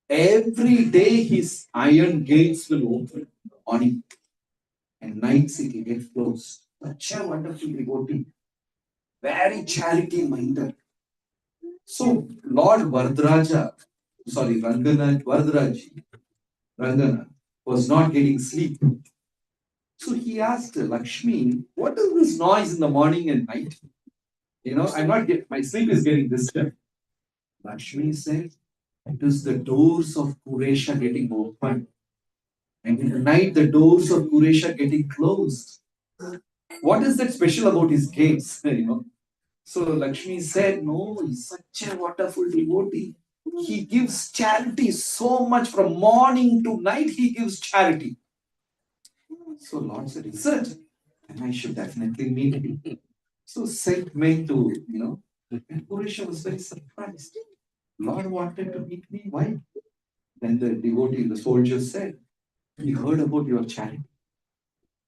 Every day his iron gates will open on it, and nights it will get closed. Such a wonderful devotee, very charity minded. So Lord Ranganath, Ranganath was not getting sleep. So he asked Lakshmi, what is this noise in the morning and night? My sleep is getting disturbed. Lakshmi said, it is the doors of Puresha getting opened. And in the night, the doors of Kuresha getting closed. What is that special about his gates? So Lakshmi said, no, he's such a wonderful devotee. He gives charity so much from morning to night. He gives charity. So Lord said, is it? And I should definitely meet him. So sent men to, and Purisha was very surprised. Lord wanted to meet me. Why? Then the devotee, the soldier said, he heard about your charity.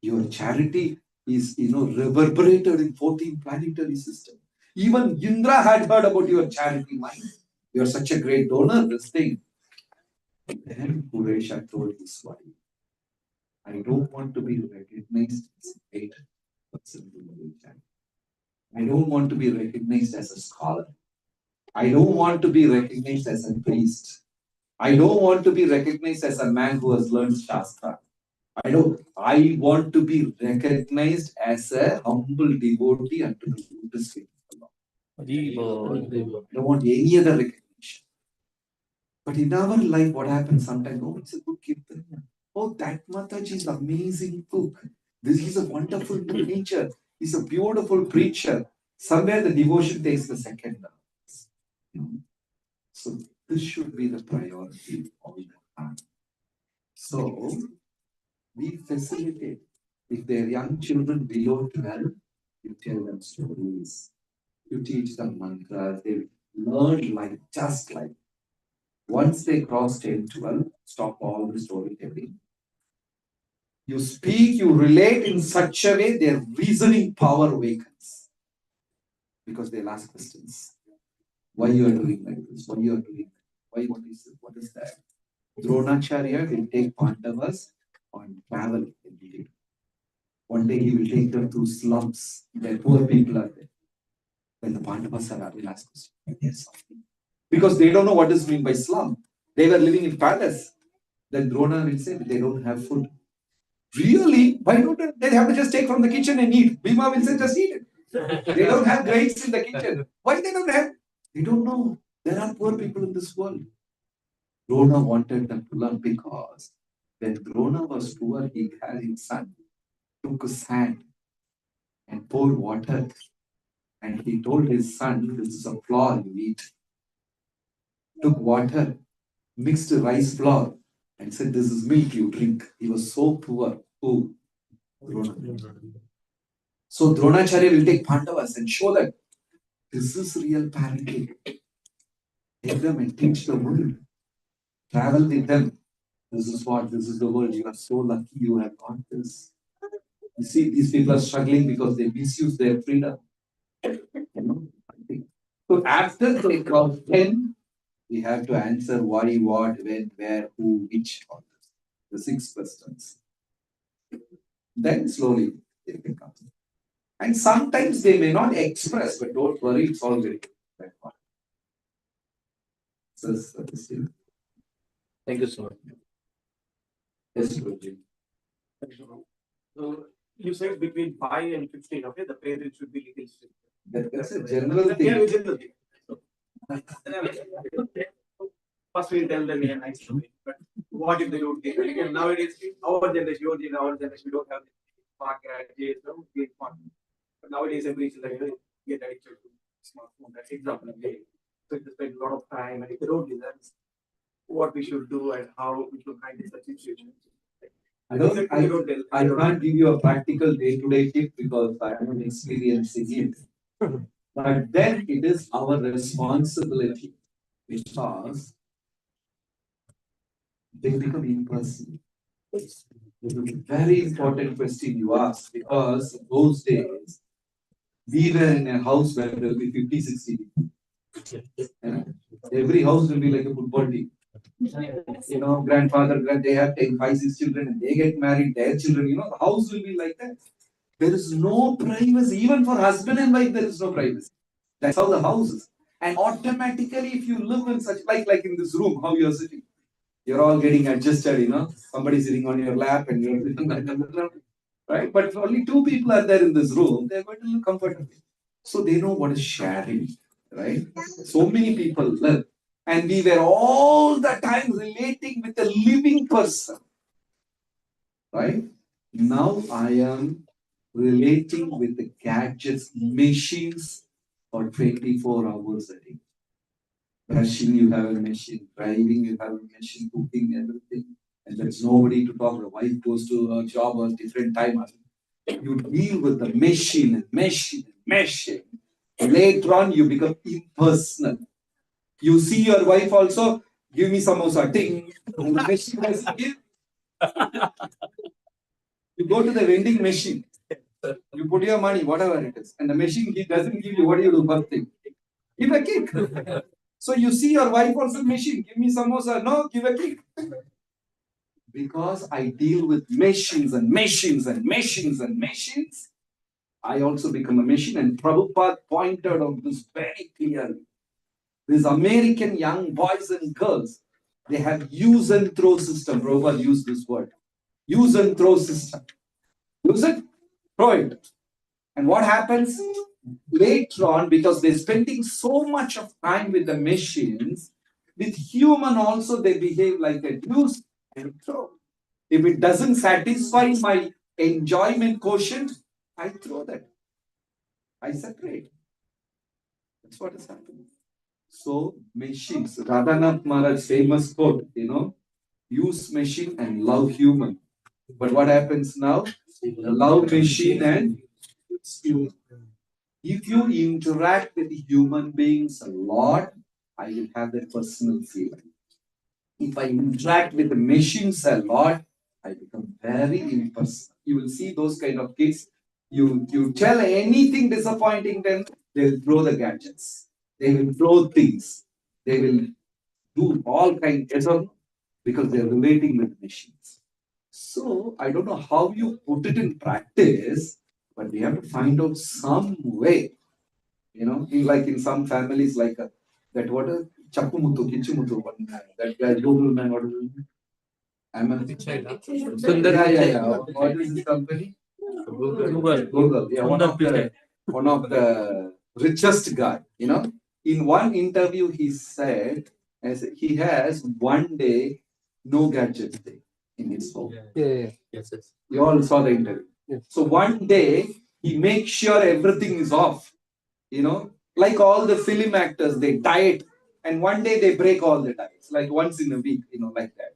Your charity is, reverberated in 14 planetary systems. Even Indra had heard about your charity mind. You're such a great donor, this thing. Then Puresha told his wife, I don't want to be recognized as a great person. I don't want to be recognized as a scholar. I don't want to be recognized as a priest. I don't want to be recognized as a man who has learned Shastra. I want to be recognized as a humble devotee unto the Buddhist faith of the Lord. I don't want any other recognition. But in our life, what happens sometimes? Oh, it's a good kirtan. Oh, that Mataji is amazing cook. This is a wonderful teacher. He's a beautiful preacher. Somewhere the devotion takes the second. So this should be the priority all the time. So we facilitate. If they're young children below 12, you tell them stories. You teach them mantras. They learn like just like. Once they cross 10, 12, stop all the storytelling. You speak, you relate in such a way their reasoning power awakens. Because they'll ask questions. Why you are doing like this? Why you are doing that? Why what is it? What is that? Dronacharya will take Pandavas on travel. One day he will take them to slums where poor people are there. When the Pandavas are will ask questions. Because they don't know what is meant by slum. They were living in palace. Then Drona will say they don't have food. Really? Why don't they have to just take from the kitchen and eat? Bhima will say just eat it. They don't have grains in the kitchen. Why they don't have? They don't know. There are poor people in this world. Drona wanted them to learn because when Drona was poor, he had his son, took his hand and poured water. And he told his son, this is a flour you eat. Took water, mixed rice flour, and said, this is milk you drink. He was so poor. Who? Drona. So Dronacharya will take Pandavas and show that this is real parenting. Take them and teach the world. Travel with them. This is what, this is the world. You are so lucky you have got this. You see, these people are struggling because they misuse their freedom. So after they cross 10, we have to answer why, what, when, where, who, which, all this. The 6 questions. Then slowly they will come. And sometimes they may not express, but don't worry, it's all very good. Thank you so much. Yes, Guruji. So you said between 5 and 15, okay, the parents should be little strict. That's a general Yeah, thing. general thing. So, first we'll tell them a nice story. But what if they don't get it? Again, nowadays, our generation, we don't have smart gadgets, no, smart. But nowadays, every is like, get addicted to smartphone. That's example again. So it spend a lot of time, and if they don't do that, what we should do and how we should handle such situations. I can't give you a practical day-to-day tip because I am experiencing it. But then it is our responsibility because they become impersonal. Very important question you asked because in those days we were in a house where there will be 50, 60 people. Every house will be like a football team. Grandfather, they have 10, 5, 6 children and they get married, their children, the house will be like that. There is no privacy. Even for husband and wife, there is no privacy. That's how the house is. And automatically, if you live in such, like in this room, how you're sitting, you're all getting adjusted, somebody sitting on your lap and you're sitting on the right? But if only 2 people are there in this room, they're going to live comfortably. So they know what is sharing, right? So many people live. And we were all the time relating with a living person. right? Now I am relating with the gadgets, machines for 24 hours a day. Brushing, you have a machine. Driving, you have a machine. Cooking, everything. And there's nobody to talk. The wife goes to her job at different time. You deal with the machine and machine and machine. Later on, you become impersonal. You see your wife also, give me samosa, ting. And the machine doesn't give. You go to the vending machine. You put your money, whatever it is. And the machine, he doesn't give you. What do you do first thing? Give a kick. So you see your wife also machine, give me samosa. No, give a kick. Because I deal with machines and machines and machines and machines, I also become a machine. And Prabhupada pointed out this very clearly. These American young boys and girls, they have use and throw system. Prabhupada used this word. Use and throw system. Use it, throw it. And what happens? Later on, because they're spending so much of time with the machines, with human also they behave like a use and throw. If it doesn't satisfy my enjoyment quotient, I throw that. I separate. That's what is happening. So machines, Radhanath Maharaj's famous quote, use machine and love human. But what happens now? Love machine and human. If you interact with human beings a lot, I will have that personal feeling. If I interact with the machines a lot, I become very impersonal. You will see those kind of kids. You tell anything disappointing them, they'll throw the gadgets. They will throw things. They will do all kinds of because they're relating with machines. So I don't know how you put it in practice, but we have to find out some way. Like in some families, like that what is Chapumutu, Kichumutu, that guy, Google man, what is it? I'm a Sundar yeah. What is this company? Google. Yeah, one of the richest guy. In one interview, he said as he has one day no gadgets day in his home. Yeah. Yes. You all saw the interview. Yes. So one day he makes sure everything is off. Like all the film actors, they diet, and one day they break all the diets, like once in a week, like that.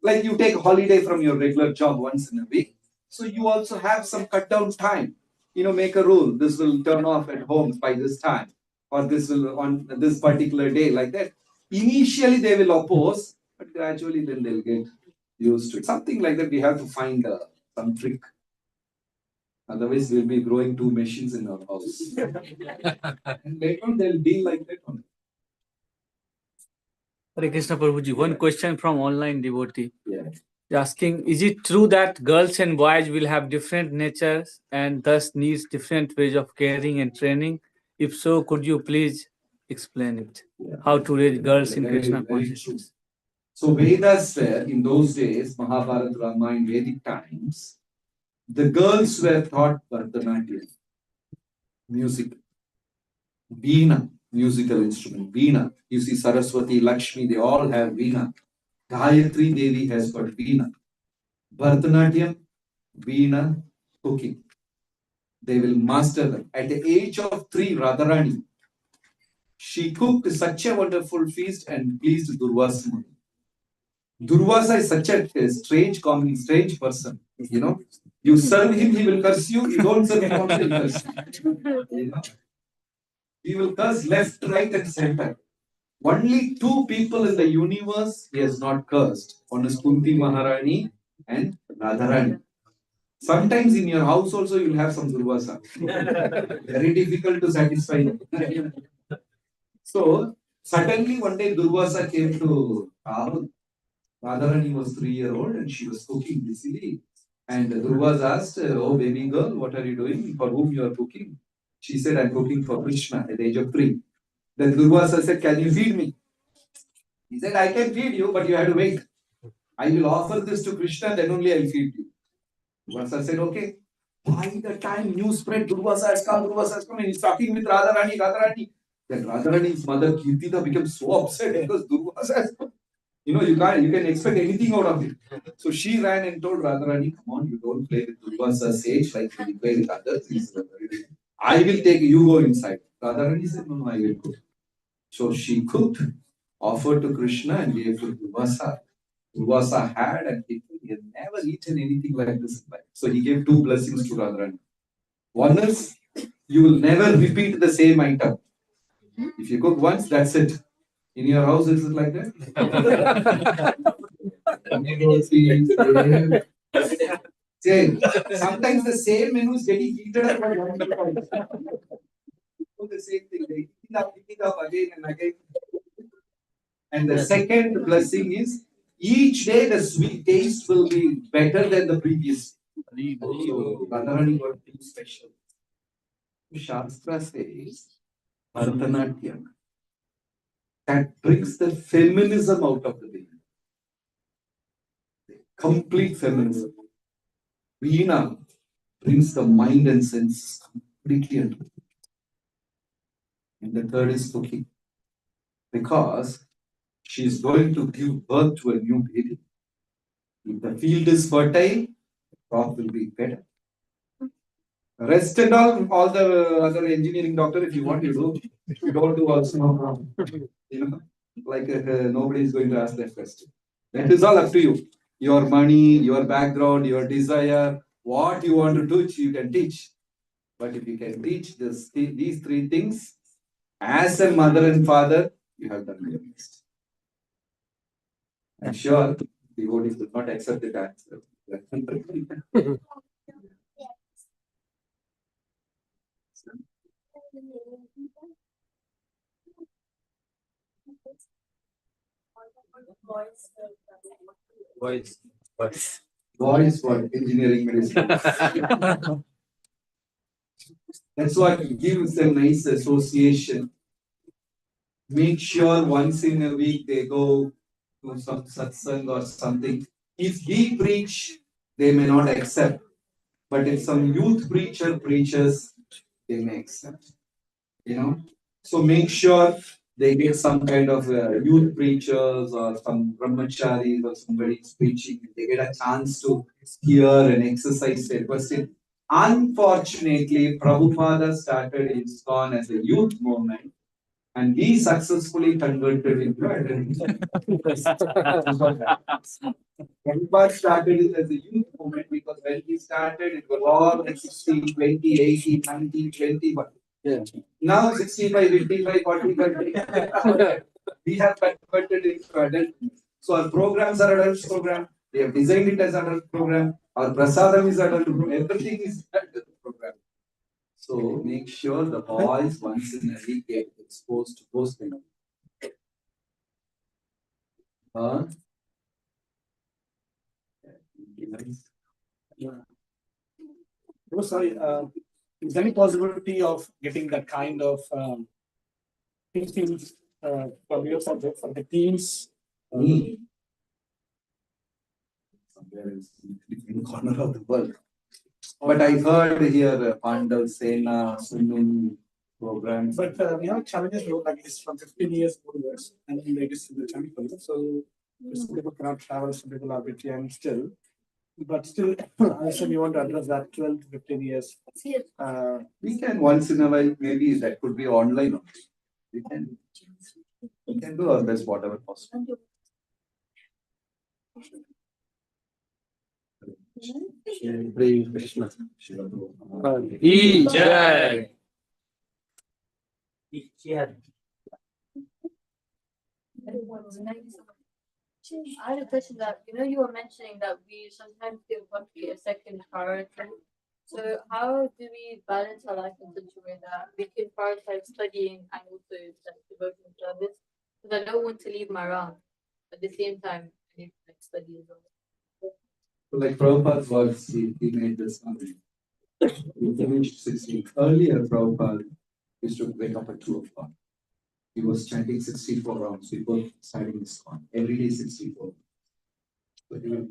Like you take holiday from your regular job once in a week. So you also have some cut down time. Make a rule. This will turn off at home by this time, or this will on this particular day, like that. Initially they will oppose, but gradually then they'll get used to it. Something like that. We have to find some trick. Otherwise, we'll be growing two machines in our house. And later on, they'll be like that only. Hare Krishna Prabhuji, one question from online devotee. Yeah. Asking, is it true that girls and boys will have different natures and thus needs different ways of caring and training? If so, could you please explain it? Yeah. How to raise girls in Very, Krishna very consciousness? true. So Vedas were, in those days, Mahabharata, Ramayana, Vedic times, the girls were taught Bharatanatyam, music, Veena, musical instrument, Veena. You see Saraswati, Lakshmi, they all have Veena. Gayatri Devi has got Veena. Bharatanatyam, Veena, cooking. They will master them. At the age of 3, Radharani, she cooked such a wonderful feast and pleased Durvasa Muni. Durvasa is such a strange person. You serve him, he will curse you. You don't serve him, also he will curse you. He will curse left, right, and center. Only 2 people in the universe he has not cursed. One is Kunti Maharani and Radharani. Sometimes in your house also you will have some Durvasa. Very difficult to satisfy them. So suddenly one day Durvasa came to Rahul. Radharani was 3-year-old and she was cooking busily. And Durvasa asked, "Oh baby girl, what are you doing? For whom you are cooking?" She said, "I'm cooking for Krishna at the age of 3. Then Durvasa said, "Can you feed me?" He said, "I can feed you, but you have to wait. I will offer this to Krishna, then only I'll feed you." Durvasa said, "Okay." By the time news spread, Durvasa has come, and he's talking with Radharani. Then Radharani's mother Kirtida became so upset because Durvasa has come. You can expect anything out of it. So she ran and told Radharani, come on, you don't play with Durvasa sage like you play with others. I will take you, go inside. Radharani said, no, I will cook. So she cooked, offered to Krishna and gave to Durvasa. Durvasa had and he had never eaten anything like this. So he gave two blessings to Radharani. One is, you will never repeat the same item. If you cook once, that's it. In your house, is it like that? Same. Sometimes the same menu is getting heated up by one time. The same thing. They heat it up again and again. And the second blessing is each day the sweet taste will be better than the previous. So, Radharani got two special. Shastra says, Bharatanatyam. That brings the feminism out of the baby. Complete feminism. Veena brings the mind and senses completely under. And the third is cooking. Because she is going to give birth to a new baby. If the field is fertile, the crop will be better. Rest and all the other engineering doctor, if you want, you do. If you don't do, also no problem. Like nobody is going to ask that question. That is all up to you. Your money, your background, your desire, what you want to teach, you can teach. But if you can teach these three things, as a mother and father, you have done your best. I'm sure the devotees will not accept the answer. Boys for engineering medicine. That's what gives them nice association. Make sure once in a week they go to some satsang or something. If we preach, they may not accept. But if some youth preacher preaches, they may accept. So make sure they get some kind of youth preachers or some brahmacharis or somebody is preaching. They get a chance to hear and exercise their question. Unfortunately, Prabhupada started ISKCON as a youth movement and we successfully converted into identity. Prabhupada started it as a youth movement because when he started, it was all like 16, 20, 18, 19, 20. But now 65, 55, 45. We have converted it to adult. So our programs are adult program. We have designed it as adult program. Our prasadam is adult program. Everything is adult program. So make sure the boys once in a week get exposed to those things. Oh, sorry. Is there any possibility of getting that kind of teachings from your subject for the teams? Somewhere in the corner of the world. But I heard here Pandav, Sena, Sunun programs. But we have challenges like this from 15 years onwards, and then it is in the temple. So some people cannot travel, some people are very young still. But still, I said we want to address that 12 to 15 years. We can once in a while, maybe that could be online. We can do our best, whatever possible. Krishna. I had a question that you were mentioning that we sometimes give bhakti a second priority. So how do we balance our life in such a way that we can prioritize studying and also devoting service? Because I don't want to leave my round. At the same time, I need to study as well. So like Prabhupada's words, he made this comment. He finished 16. Earlier, Prabhupada used to wake up at 2 o'clock. He was chanting 64 rounds before starting ISKCON. Every day 64. So he will,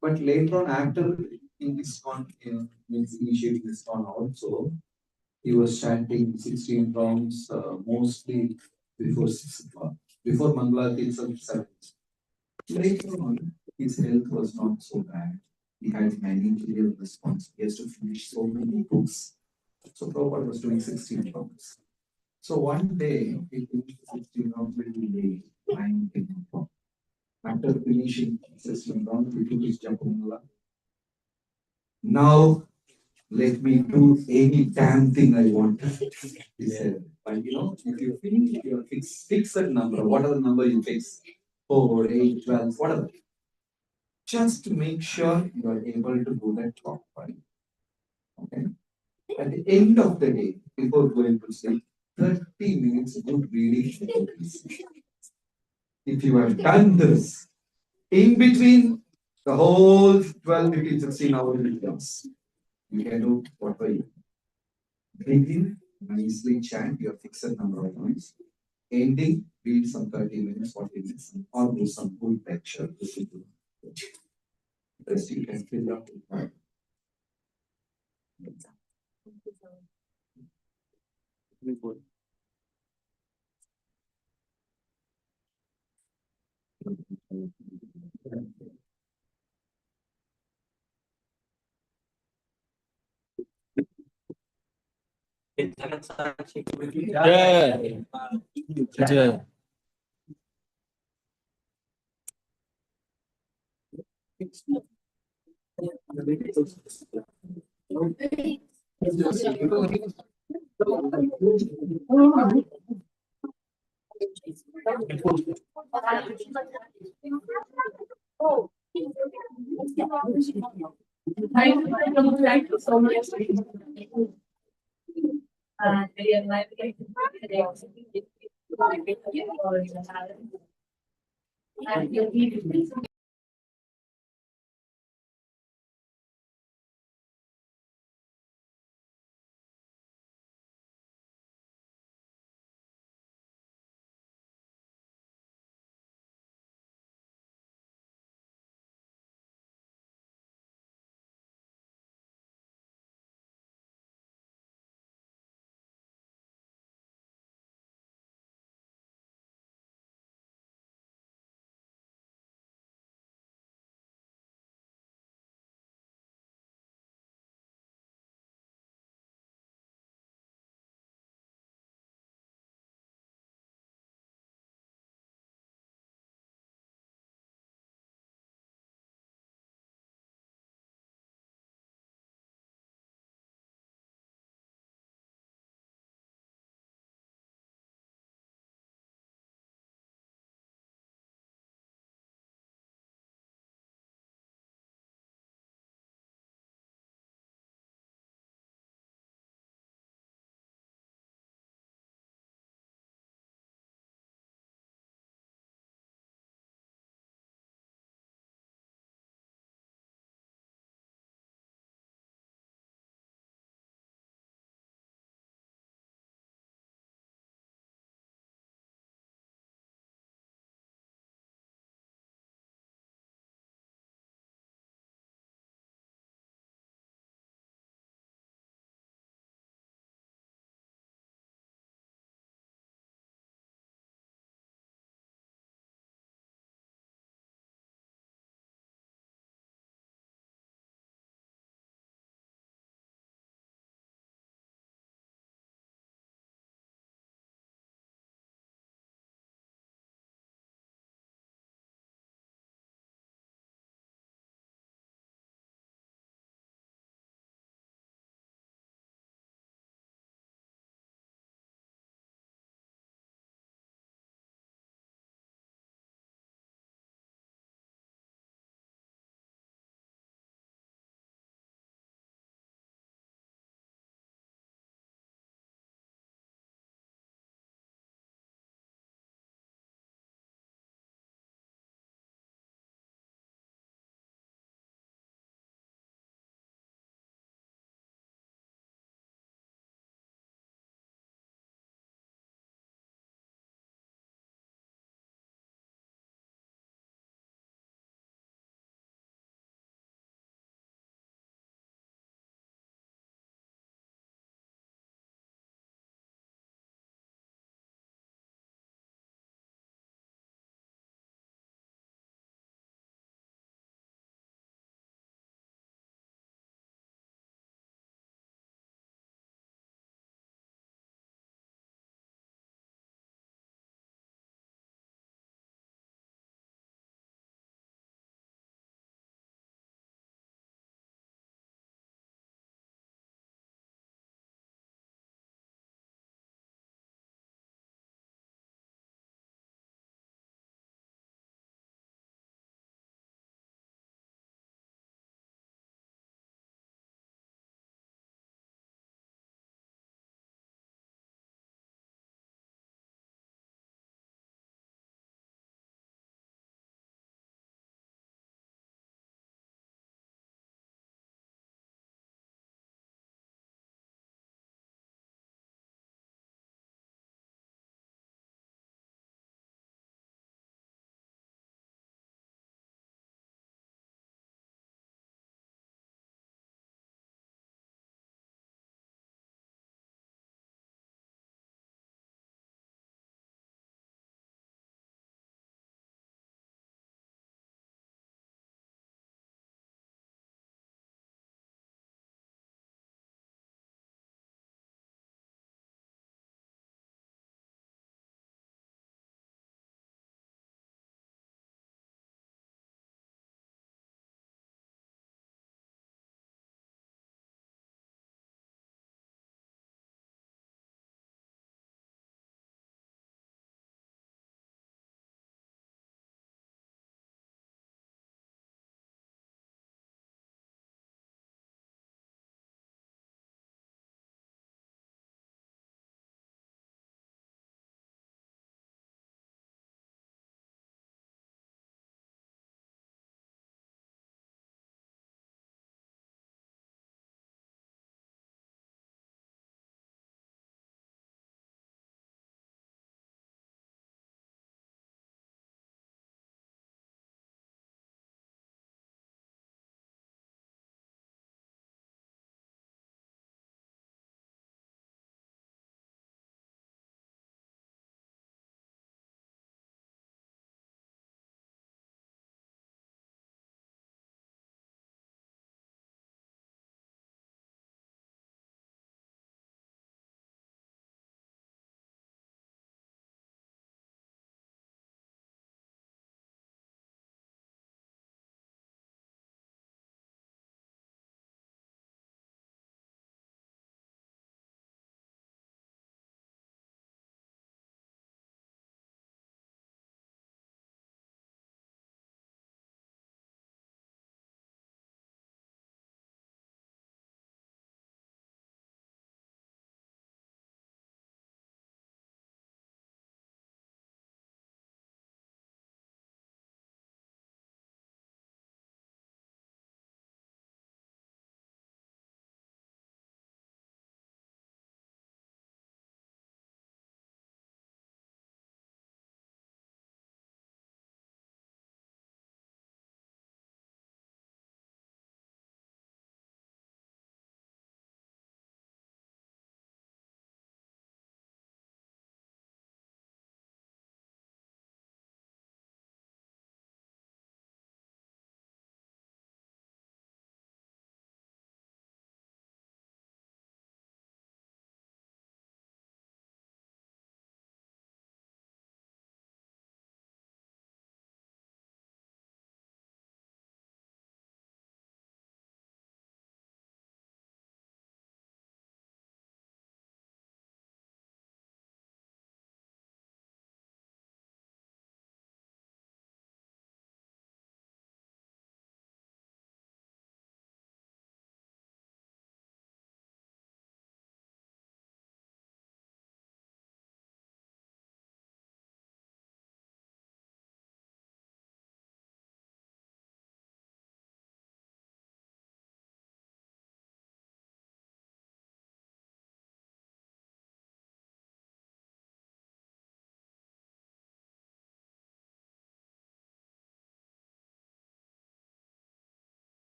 but later on, after in ISKCON, means initiating ISKCON also, he was chanting 16 rounds mostly before 6 o'clock. Before Mangalarati itself, 7. Later on, his health was not so bad. He had managerial response. He has to finish so many books. So Prabhupada was doing 16 rounds. So one day, he finished 16 rounds very late, 9 p.m. After finishing 16 rounds, he took his Japamala. Now, let me do any damn thing I want. He said, but if you finish your fixed number, whatever number you fix, 4, 8, 12, whatever, just to make sure you are able to do that job, right? Okay. At the end of the day, before going to sleep, 30 minutes good reading. If you have done this, in between the whole 12, 15, 16 hours videos, you can do whatever you begin, nicely chant your fixed number of times. Ending, read some 30 minutes, 40 minutes, or do some good lecture. Rest you can fill up with time. Jai. Jai. Thank you so much. And